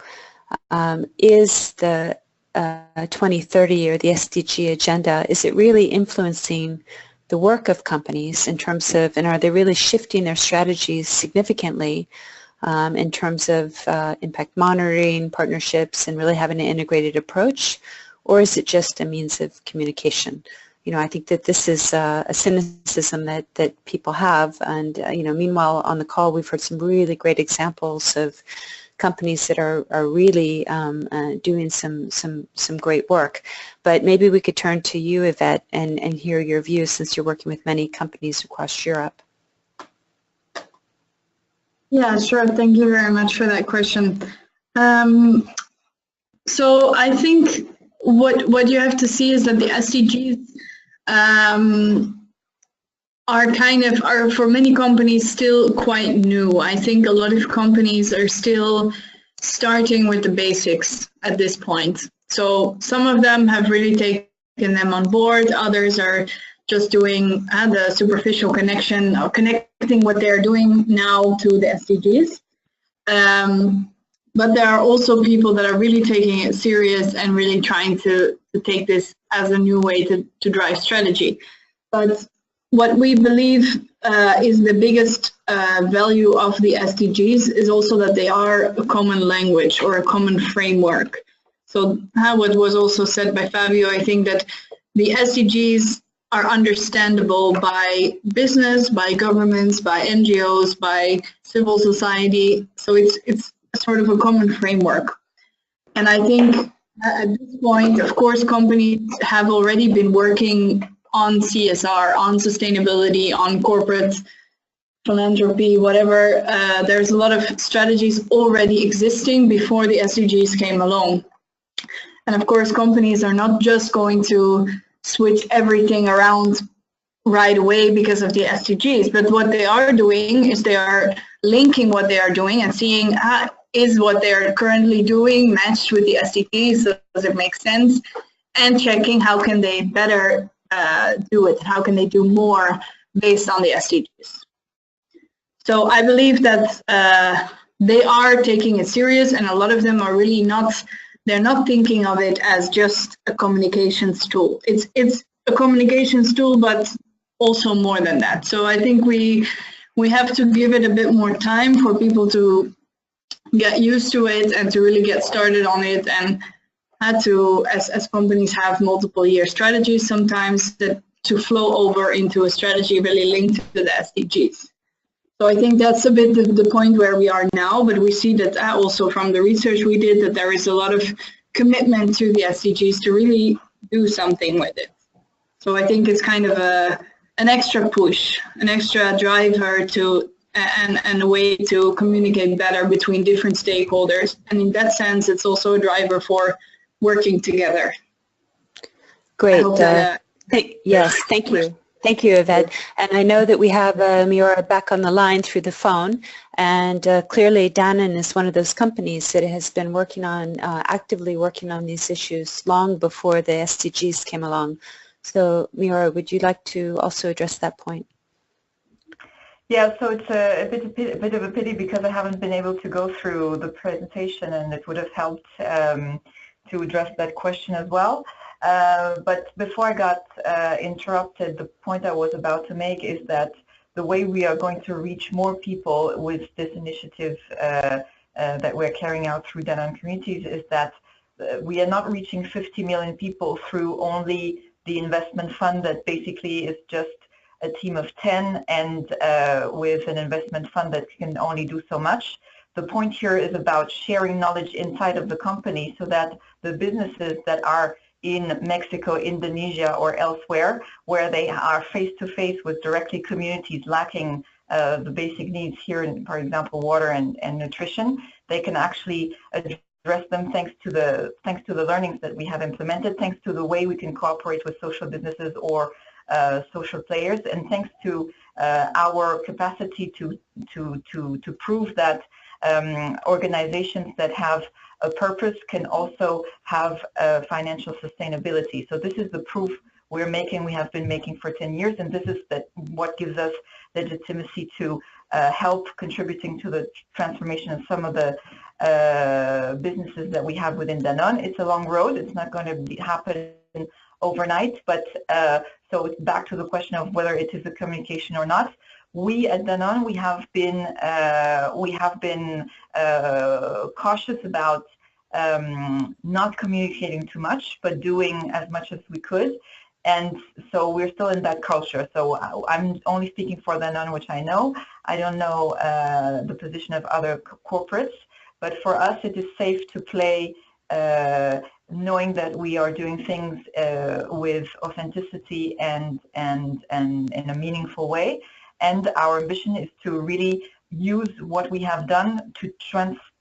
is the 2030 or the SDG agenda, is it really influencing the work of companies in terms of, and are they really shifting their strategies significantly in terms of impact monitoring, partnerships, and really having an integrated approach? Or is it just a means of communication? You know, I think that this is a cynicism that people have, and you know, meanwhile on the call we've heard some really great examples of companies that are really doing some great work. But maybe we could turn to you, Yvette, and hear your views, since you're working with many companies across Europe. Yeah, sure. Thank you very much for that question. So I think what you have to see is that the SDGs are for many companies still quite new. I think a lot of companies are still starting with the basics at this point. So some of them have really taken them on board. Others are just doing the superficial connection or connecting what they're doing now to the SDGs. But there are also people that are really taking it serious and really trying to take this as a new way to drive strategy. But what we believe is the biggest value of the SDGs is also that they are a common language or a common framework. So what was also said by Fabio, I think that the SDGs are understandable by business, by governments, by NGOs, by civil society. So it's sort of a common framework. And I think at this point, of course, companies have already been working on CSR, on sustainability, on corporate philanthropy, whatever. There's a lot of strategies already existing before the SDGs came along. And of course, companies are not just going to switch everything around right away because of the SDGs, but what they are doing is they are linking what they are doing and seeing is what they're currently doing matched with the SDGs, so does it make sense, and checking how can they better do it, how can they do more based on the SDGs. So I believe that they are taking it serious, and a lot of them are really not, they're not thinking of it as just a communications tool. It's a communications tool, but also more than that. So I think we have to give it a bit more time for people to get used to it and to really get started on it, and had to, as companies have multiple year strategies sometimes, that to flow over into a strategy really linked to the SDGs. So I think that's a bit the point where we are now, but we see that also from the research we did, that there is a lot of commitment to the SDGs to really do something with it. So I think it's kind of an extra push, an extra driver to, and a way to communicate better between different stakeholders. And in that sense, it's also a driver for working together. Great. Yes, thank you. Thank you, Yvette. And I know that we have Miora back on the line through the phone, and clearly Danone is one of those companies that has been working on, actively working on these issues long before the SDGs came along. So Miora, would you like to also address that point? Yeah, so it's a bit of a pity because I haven't been able to go through the presentation, and it would have helped to address that question as well. But before I got interrupted, the point I was about to make is that the way we are going to reach more people with this initiative that we're carrying out through Danone Communities is that we are not reaching 50 million people through only the investment fund that basically is just a team of 10 and with an investment fund that can only do so much. The point here is about sharing knowledge inside of the company so that the businesses that are in Mexico, Indonesia, or elsewhere, where they are face-to-face with directly communities lacking the basic needs here, in, for example, water and nutrition, they can actually address them thanks to the learnings that we have implemented, thanks to the way we can cooperate with social businesses or social players, and thanks to our capacity to prove that organizations that have a purpose can also have financial sustainability. So this is the proof we're making, we have been making for 10 years, and this is what gives us legitimacy to help contributing to the transformation of some of the businesses that we have within Danone. It's a long road, it's not going to happen overnight, but so it's back to the question of whether it is a communication or not. We at Danone, we have been cautious about not communicating too much, but doing as much as we could, and so we're still in that culture. So I'm only speaking for Danone, which I know. I don't know the position of other corporates, but for us it is safe to play knowing that we are doing things with authenticity and in a meaningful way. And our ambition is to really use what we have done to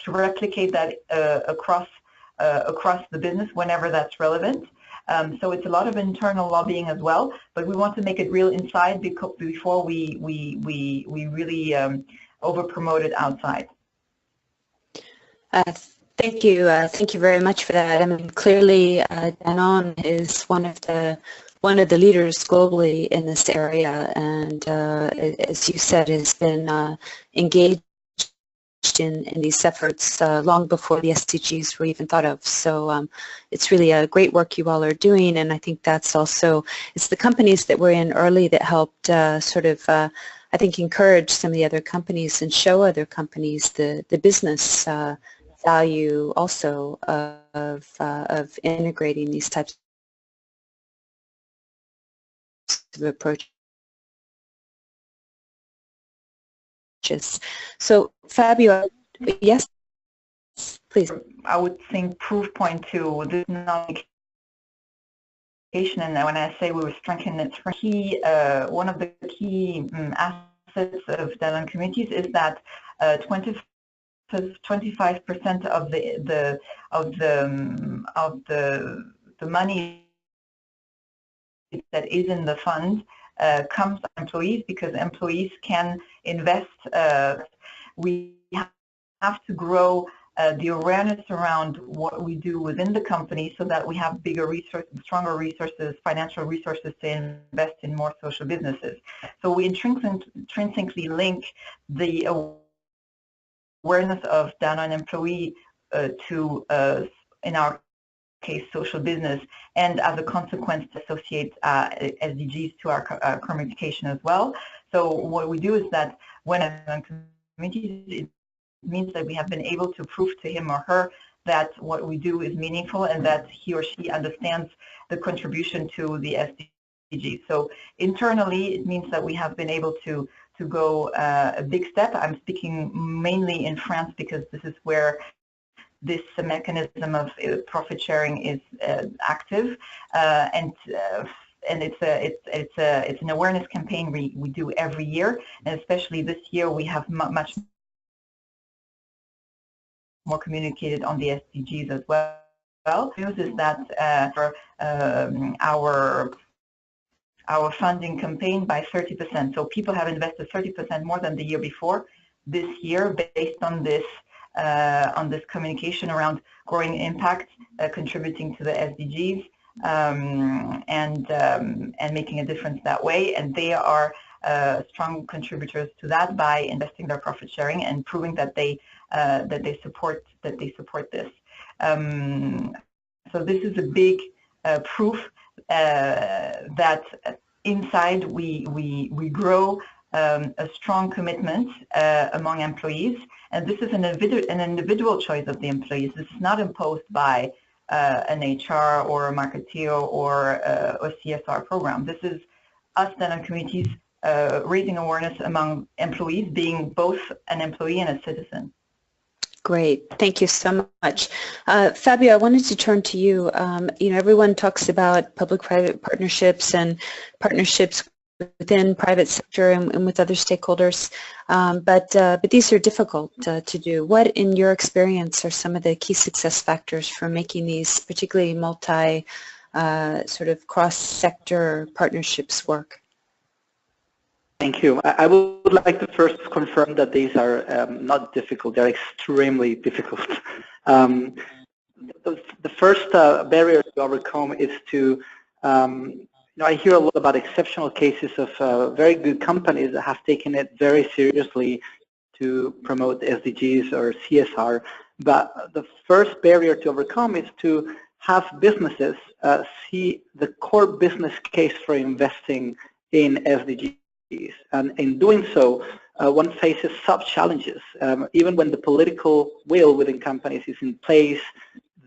replicate that across the business whenever that's relevant. So it's a lot of internal lobbying as well, but we want to make it real inside before we really over promote it outside. Thank you. Thank you very much for that. I mean, clearly, Danone is one of the leaders globally in this area, and as you said, has been engaged in these efforts long before the SDGs were even thought of. So it's really a great work you all are doing, and I think that's also, it's the companies that were in early that helped sort of, I think, encourage some of the other companies and show other companies the business value also of integrating these types of approaches. So Fabio, yes, please. I would think proof point to this communication, and when I say we were strengthening it, one of the key assets of Danone Communities is that 25% of the money that is in the fund comes to employees, because employees can invest. We have to grow the awareness around what we do within the company so that we have bigger resources, stronger resources, financial resources to invest in more social businesses. So we intrinsically link the awareness of Danone employee to, in our case, social business, and as a consequence associate SDGs to our communication as well. So what we do is that when a community means that we have been able to prove to him or her that what we do is meaningful and that he or she understands the contribution to the SDGs. So internally, it means that we have been able to go a big step. I'm speaking mainly in France because this is where this mechanism of profit sharing is active, and it's an awareness campaign we do every year, and especially this year we have much more communicated on the SDGs as well. The news is that our funding campaign by 30%. So people have invested 30% more than the year before this year based on this communication around growing impact, contributing to the SDGs, and making a difference that way. And they are strong contributors to that by investing their profit sharing and proving that they support this. So this is a big proof that inside we grow a strong commitment among employees, and this is an individual choice of the employees. This is not imposed by an HR or a marketeer or a CSR program. This is us then on communities raising awareness among employees, being both an employee and a citizen. Great, thank you so much. Fabio, I wanted to turn to you. You know, everyone talks about public-private partnerships and partnerships within private sector and with other stakeholders, but these are difficult to do. What, in your experience, are some of the key success factors for making these particularly sort of cross-sector partnerships work? Thank you. I would like to first confirm that these are not difficult, they're extremely difficult. The first barrier to overcome is to, you know, I hear a lot about exceptional cases of very good companies that have taken it very seriously to promote SDGs or CSR, but the first barrier to overcome is to have businesses see the core business case for investing in SDGs. And in doing so, one faces sub-challenges. Even when the political will within companies is in place,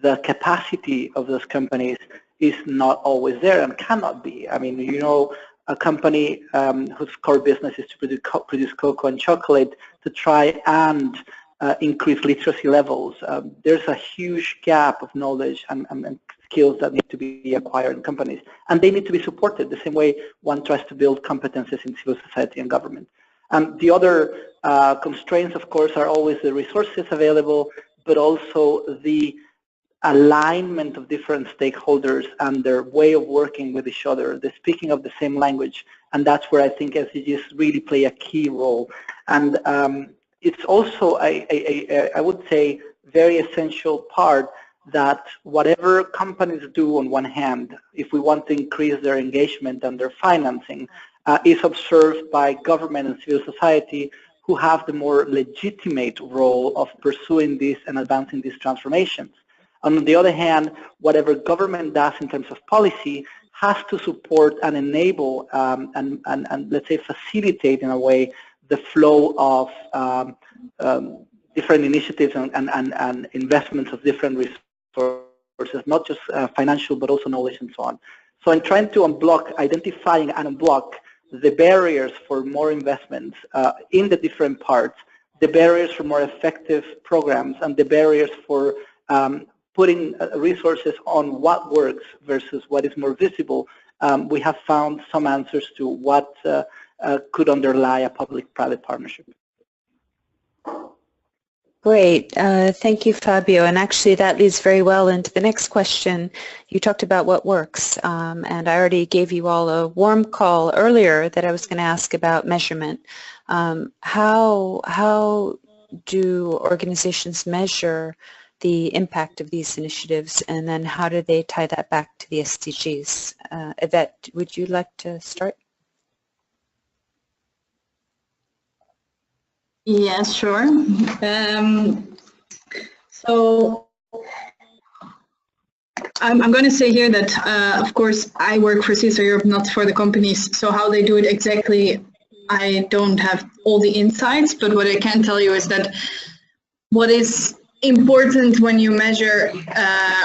the capacity of those companies is not always there and cannot be. I mean, you know, a company whose core business is to produce cocoa and chocolate, to try and increase literacy levels, there's a huge gap of knowledge and skills that need to be acquired in companies, and they need to be supported the same way one tries to build competences in civil society and government. The other constraints, of course, are always the resources available, but also the alignment of different stakeholders and their way of working with each other, the speaking of the same language, and that's where I think SDGs really play a key role. And it's also, I would say, very essential part that whatever companies do on one hand, if we want to increase their engagement and their financing, is observed by government and civil society, who have the more legitimate role of pursuing this and advancing these transformations. On the other hand, whatever government does in terms of policy has to support and enable and let's say facilitate in a way the flow of different initiatives and investments of different resources, not just financial but also knowledge and so on. So I'm trying to identifying and unblock the barriers for more investments in the different parts, the barriers for more effective programs, and the barriers for putting resources on what works versus what is more visible. We have found some answers to what could underlie a public-private partnership. Great. Thank you, Fabio. And actually, that leads very well into the next question. You talked about what works, and I already gave you all a warm call earlier that I was going to ask about measurement. How do organizations measure the impact of these initiatives, and then how do they tie that back to the SDGs? Yvette, would you like to start? Yes, sure. So I'm going to say here that, of course, I work for CSR Europe, not for the companies. So how they do it exactly, I don't have all the insights. But what I can tell you is that what is important when you measure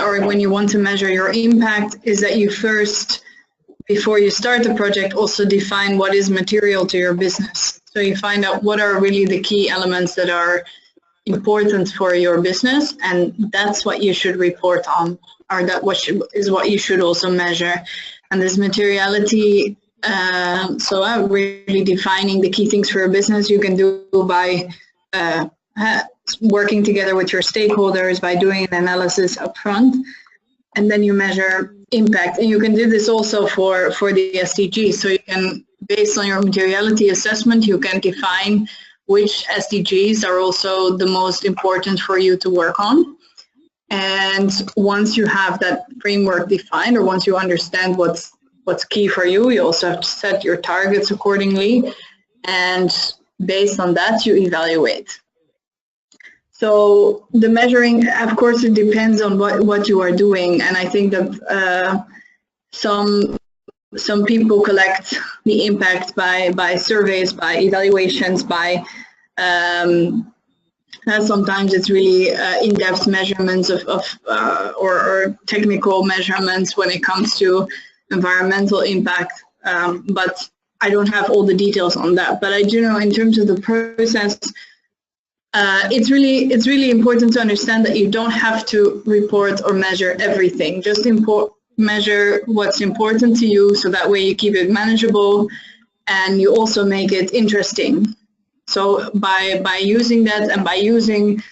or when you want to measure your impact is that you first, before you start the project, also define what is material to your business. So you find out what are really the key elements that are important for your business, and that's what you should report on, or that is what you should also measure. And this materiality, so really defining the key things for your business, you can do by working together with your stakeholders, by doing an analysis upfront, and then you measure impact. And you can do this also for the SDGs. So you can, based on your materiality assessment, you can define which SDGs are also the most important for you to work on. And once you have that framework defined, or once you understand what's key for you, you also have to set your targets accordingly. And based on that, you evaluate. So the measuring, of course, it depends on what you are doing. And I think that some people collect the impact by surveys, by evaluations, by sometimes it's really in-depth measurements or technical measurements when it comes to environmental impact. But I don't have all the details on that. But I do know in terms of the process, it's really important to understand that you don't have to report or measure everything. Just measure what's important to you, so that way you keep it manageable and you also make it interesting. So by using that, and by using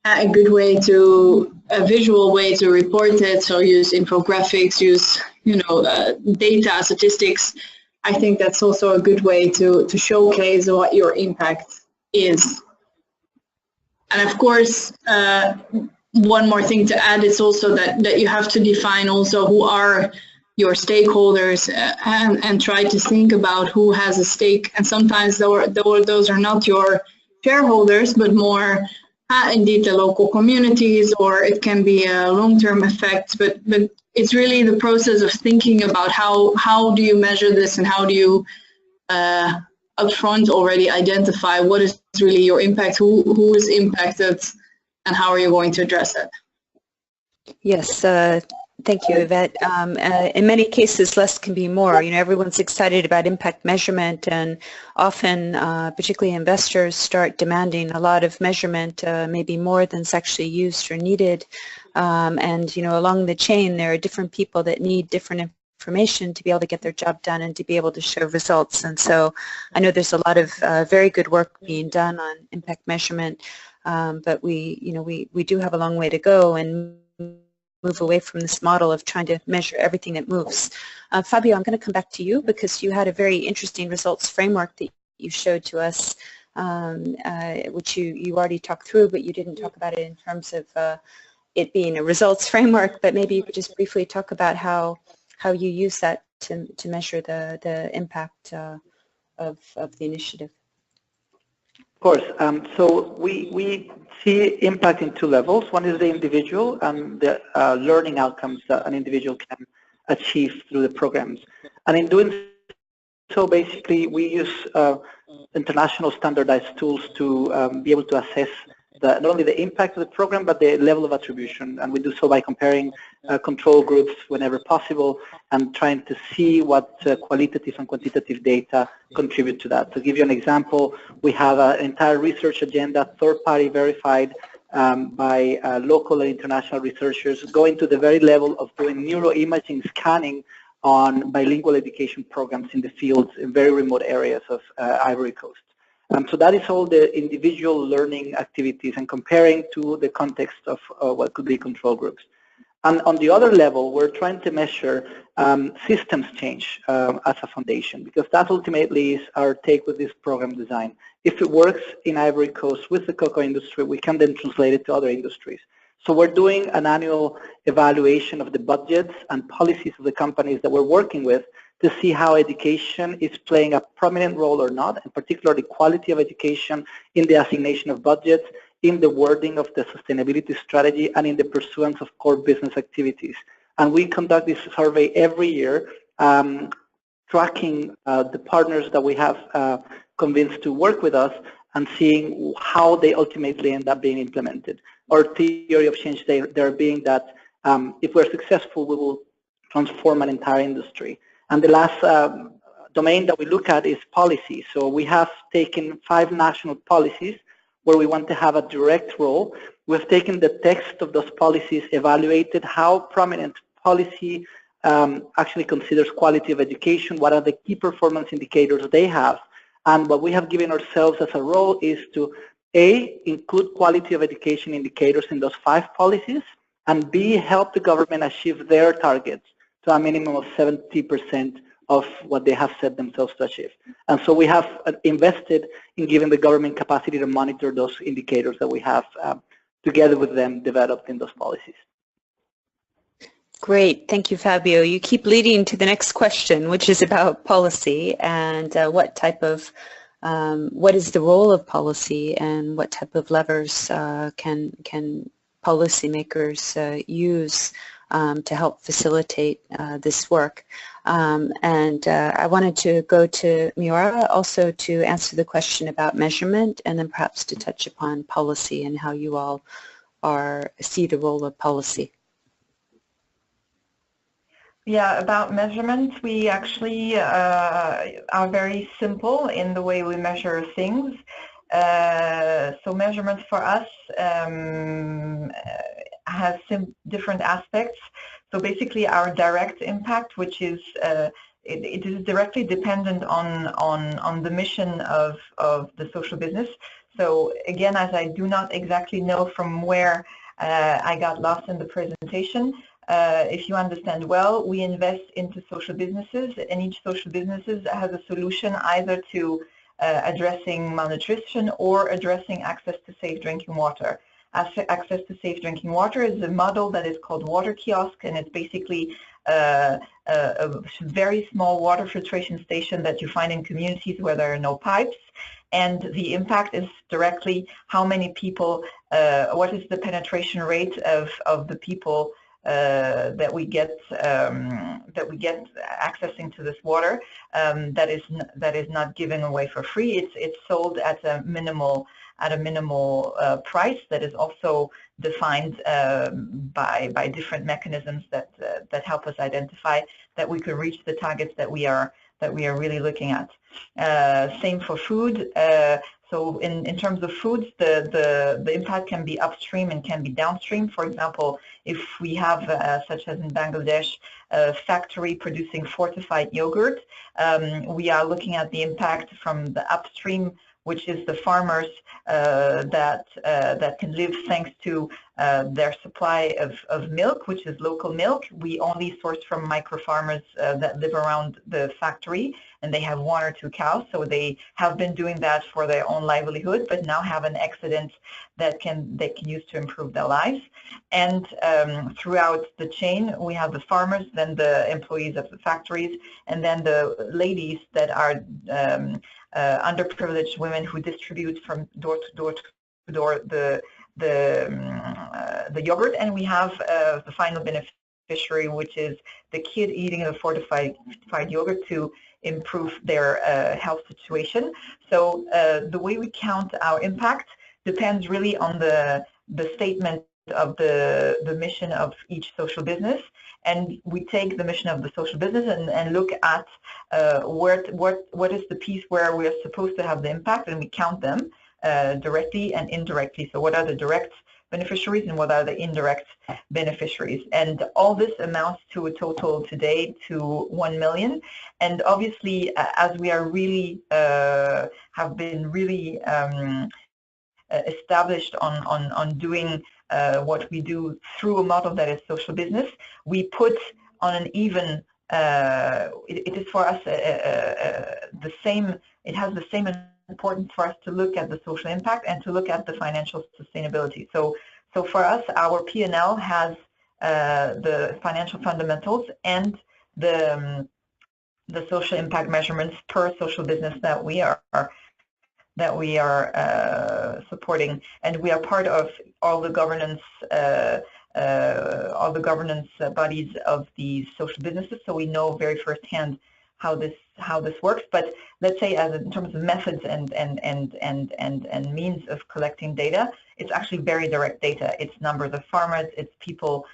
a good way a visual way to report it, so use infographics, use data, statistics, I think that's also a good way to showcase what your impact is. And of course, one more thing to add is also that you have to define also who are your stakeholders, and try to think about who has a stake. And sometimes those are not your shareholders, but more indeed the local communities, or it can be a long-term effect. But it's really the process of thinking about how do you measure this, and how do you upfront already identify what is really your impact, who is impacted, and how are you going to address it. Yes, thank you, Yvette. In many cases, less can be more. Everyone's excited about impact measurement, and often, particularly investors, start demanding a lot of measurement, maybe more than's actually used or needed. And along the chain, there are different people that need different information to be able to get their job done and to be able to show results. And so I know there's a lot of very good work being done on impact measurement, but we do have a long way to go and move away from this model of trying to measure everything that moves. Fabio, I'm going to come back to you because you had a very interesting results framework that you showed to us, which you already talked through, but you didn't talk about it in terms of it being a results framework. But maybe you could just briefly talk about how you use that to measure the impact of the initiative. Of course. So we see impact in two levels. One is the individual and the learning outcomes that an individual can achieve through the programs. And in doing so, basically, we use international standardized tools to be able to assess not only the impact of the program, but the level of attribution. And we do so by comparing control groups whenever possible and trying to see what qualitative and quantitative data contribute to that. To give you an example, we have an entire research agenda, third-party verified by local and international researchers, going to the very level of doing neuroimaging scanning on bilingual education programs in the fields in very remote areas of Ivory Coast. So that is all the individual learning activities and comparing to the context of what could be control groups. And on the other level, we're trying to measure systems change as a foundation, because that ultimately is our take with this program design. If it works in Ivory Coast with the cocoa industry, we can then translate it to other industries. So we're doing an annual evaluation of the budgets and policies of the companies that we're working with to see how education is playing a prominent role or not, and particularly the quality of education in the assignation of budgets, in the wording of the sustainability strategy, and in the pursuance of core business activities. And we conduct this survey every year, tracking the partners that we have convinced to work with us and seeing how they ultimately end up being implemented. Our theory of change there being that if we're successful, we will transform an entire industry. And the last domain that we look at is policy. So we have taken 5 national policies where we want to have a direct role. We've taken the text of those policies, evaluated how prominent policy actually considers quality of education, what are the key performance indicators they have, and what we have given ourselves as a role is to A, include quality of education indicators in those 5 policies, and B, help the government achieve their targets to a minimum of 70% of what they have set themselves to achieve. And so we have invested in giving the government capacity to monitor those indicators that we have together with them developed in those policies. Great, thank you, Fabio. You keep leading to the next question, which is about policy and what is the role of policy and what type of levers can policymakers use to help facilitate this work. And I wanted to go to Miura also to answer the question about measurement and then perhaps to touch upon policy and how you all see the role of policy. Yeah, about measurements, we actually are very simple in the way we measure things. So measurement for us has different aspects. So basically our direct impact, which is, it is directly dependent on the mission of the social business. So again, as I do not exactly know from where I got lost in the presentation, if you understand well, we invest into social businesses, and each social business has a solution either to addressing malnutrition or addressing access to safe drinking water. Access to safe drinking water is a model that is called water kiosk, and it's basically a very small water filtration station that you find in communities where there are no pipes. And the impact is directly how many people, what is the penetration rate of the people that we get accessing to this water that is not given away for free. It's sold at a minimal price that is also defined by different mechanisms that help us identify that we could reach the targets that we are really looking at. Same for food. So in terms of foods, the impact can be upstream and can be downstream. For example, if we have, such as in Bangladesh, a factory producing fortified yogurt, we are looking at the impact from the upstream, which is the farmers that can live thanks to their supply of milk, which is local milk. We only source from micro farmers that live around the factory, and they have 1 or 2 cows, so they have been doing that for their own livelihood, but now have an excedent that they can use to improve their lives. And throughout the chain, we have the farmers, then the employees of the factories, and then the ladies that are underprivileged women who distribute from door to door the yogurt, and we have the final beneficiary, which is the kid eating the fortified yogurt to improve their health situation. So the way we count our impact depends really on the statement of the mission of each social business, and we take the mission of the social business and look at what is the piece where we are supposed to have the impact, and we count them directly and indirectly. So what are the direct beneficiaries and what are the indirect beneficiaries? And all this amounts to a total today to 1 million. And obviously, as we are really have been really established on doing what we do through a model that is social business, we put on an even, it is for us the same, it has the same importance for us to look at the social impact and to look at the financial sustainability. So for us, our P&L has the financial fundamentals and the social impact measurements per social business that we are supporting, and we are part of all the governance bodies of these social businesses, so we know very firsthand how this works. But let's say, as in terms of methods and means of collecting data, it's actually very direct data. It's numbers of farmers, it's people,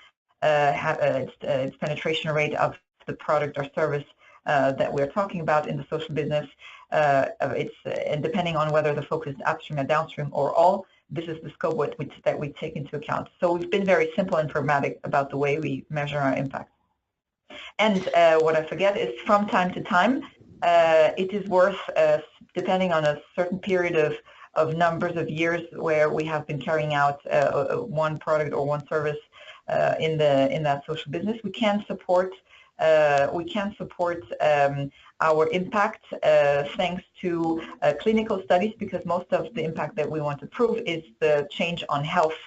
it's penetration rate of the product or service that we're talking about in the social business. And depending on whether the focus is upstream or downstream or all, this is the scope that we take into account. So we've been very simple and pragmatic about the way we measure our impact. And what I forget is, from time to time, it is worth, depending on a certain period of numbers of years where we have been carrying out one product or one service in that social business, we can support our impact thanks to clinical studies, because most of the impact that we want to prove is the change on health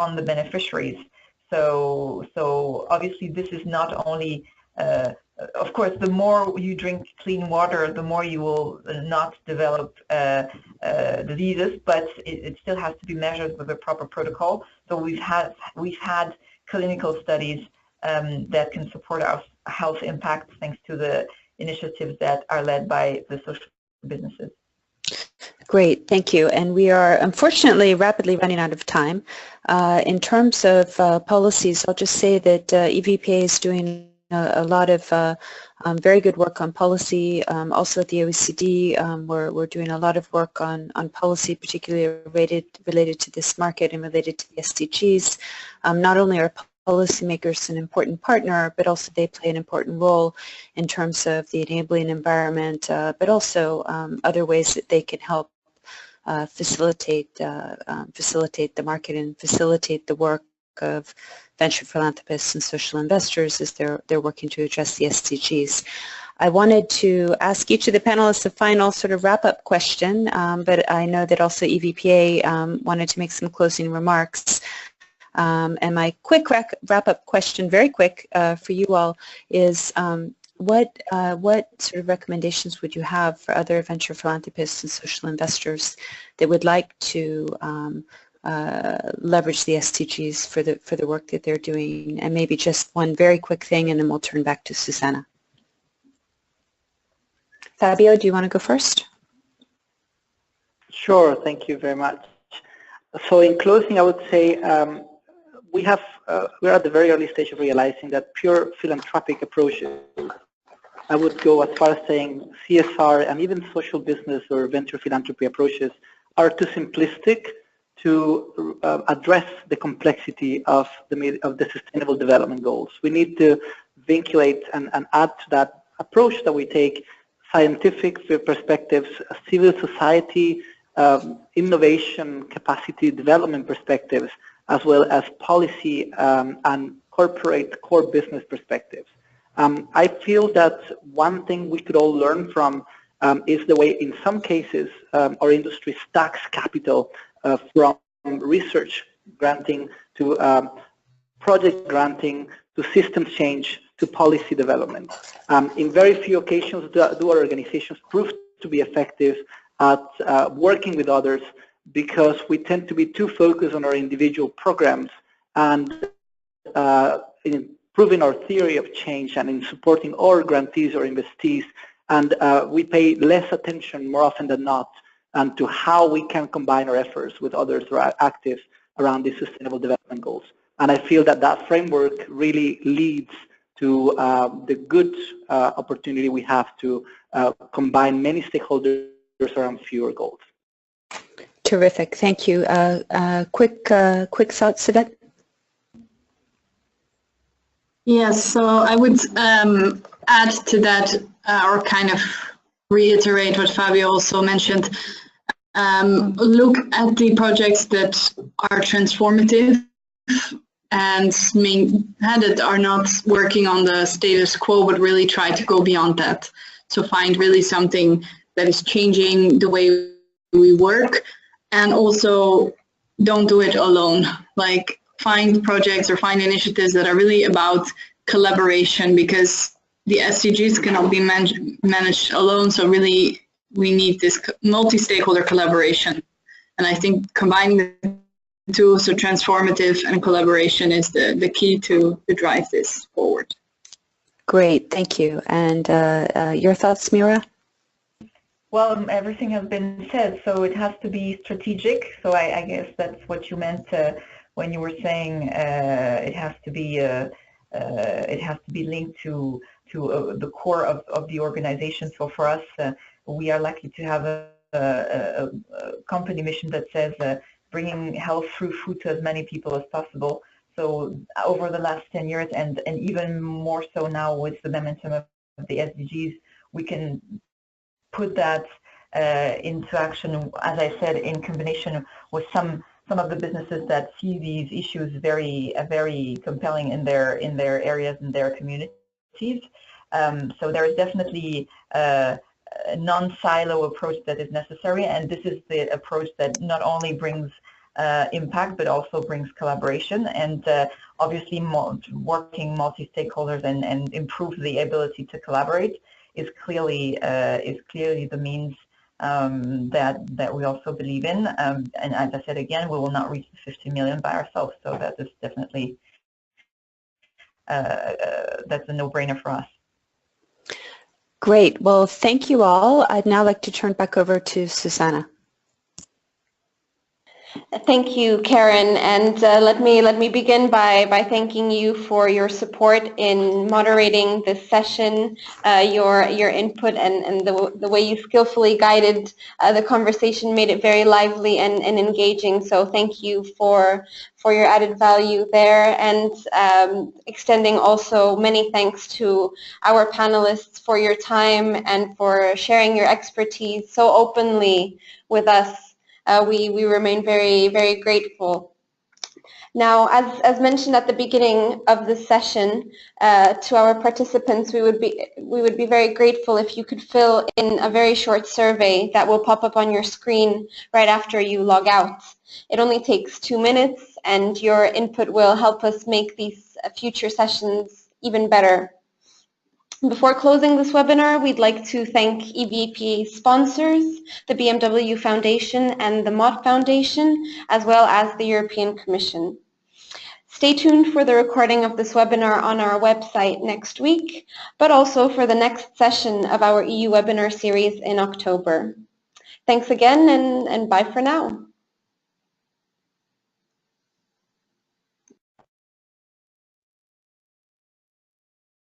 on the beneficiaries. So obviously this is not only, of course, the more you drink clean water, the more you will not develop diseases, but it still has to be measured with a proper protocol. So we've had clinical studies that can support our health impact thanks to the initiatives that are led by the social businesses. Great, thank you. And we are unfortunately rapidly running out of time. In terms of policies, I'll just say that EVPA is doing a lot of very good work on policy. Also at the OECD, we're doing a lot of work on policy, particularly related to this market and related to the SDGs. Not only are policymakers an important partner, but also they play an important role in terms of the enabling environment, but also other ways that they can help facilitate the market and facilitate the work of venture philanthropists and social investors as they're working to address the SDGs. I wanted to ask each of the panelists a final sort of wrap-up question, but I know that also EVPA wanted to make some closing remarks. And my quick wrap-up question, very quick for you all, is what sort of recommendations would you have for other venture philanthropists and social investors that would like to leverage the SDGs for the work that they're doing? And maybe just one very quick thing, and then we'll turn back to Susanna. Fabio, do you want to go first? Sure, thank you very much. So in closing, I would say we're at the very early stage of realizing that pure philanthropic approaches, I would go as far as saying CSR and even social business or venture philanthropy approaches, are too simplistic to address the complexity of the Sustainable Development Goals. We need to vinculate and add to that approach that we take scientific perspectives, civil society, innovation, capacity development perspectives, as well as policy and corporate core business perspectives. I feel that one thing we could all learn from is the way, in some cases, our industry stacks capital from research granting to project granting to system change to policy development. In very few occasions do our organizations prove to be effective at working with others, because we tend to be too focused on our individual programs and in improving our theory of change and in supporting our grantees or investees, and we pay less attention more often than not to how we can combine our efforts with others who are active around the Sustainable Development Goals. And I feel that that framework really leads to the good opportunity we have to combine many stakeholders around fewer goals. Terrific, thank you. Quick thoughts, Yvette? Yes, so I would add to that, or kind of reiterate what Fabio also mentioned. Look at the projects that are transformative and that are not working on the status quo, but really try to go beyond that. So find really something that is changing the way we work, and also don't do it alone. Like, find projects or find initiatives that are really about collaboration, because the SDGs cannot be managed alone. So really, we need this multi-stakeholder collaboration. And I think combining the two, so transformative and collaboration, is the key to drive this forward. Great, thank you. And your thoughts, Mira? Well, everything has been said, so it has to be strategic. So I guess that's what you meant when you were saying it has to be linked to the core of the organization. So for us, we are likely to have a company mission that says bringing health through food to as many people as possible. So over the last 10 years, and even more so now with the momentum of the SDGs, we can put that into action, as I said, in combination with some of the businesses that see these issues very compelling in their areas and their communities. So there is definitely a non-silo approach that is necessary, and this is the approach that not only brings impact but also brings collaboration, and obviously working multi-stakeholders and improve the ability to collaborate is clearly the means that we also believe in. And as I said again, we will not reach the 50 million by ourselves. So that is definitely that's a no-brainer for us. Great. Well, thank you all. I'd now like to turn back over to Susanna. Thank you, Karen, and let me begin by thanking you for your support in moderating this session, your input, and the way you skillfully guided the conversation made it very lively and engaging. So thank you for your added value there, and extending also many thanks to our panelists for your time and for sharing your expertise so openly with us. We remain very grateful. Now, as mentioned at the beginning of this session, to our participants, we would be very grateful if you could fill in a very short survey that will pop up on your screen right after you log out. It only takes 2 minutes, and your input will help us make these future sessions even better. Before closing this webinar, we'd like to thank EVPA sponsors, the BMW Foundation and the Mott Foundation, as well as the European Commission. Stay tuned for the recording of this webinar on our website next week, but also for the next session of our EU webinar series in October. Thanks again, and bye for now.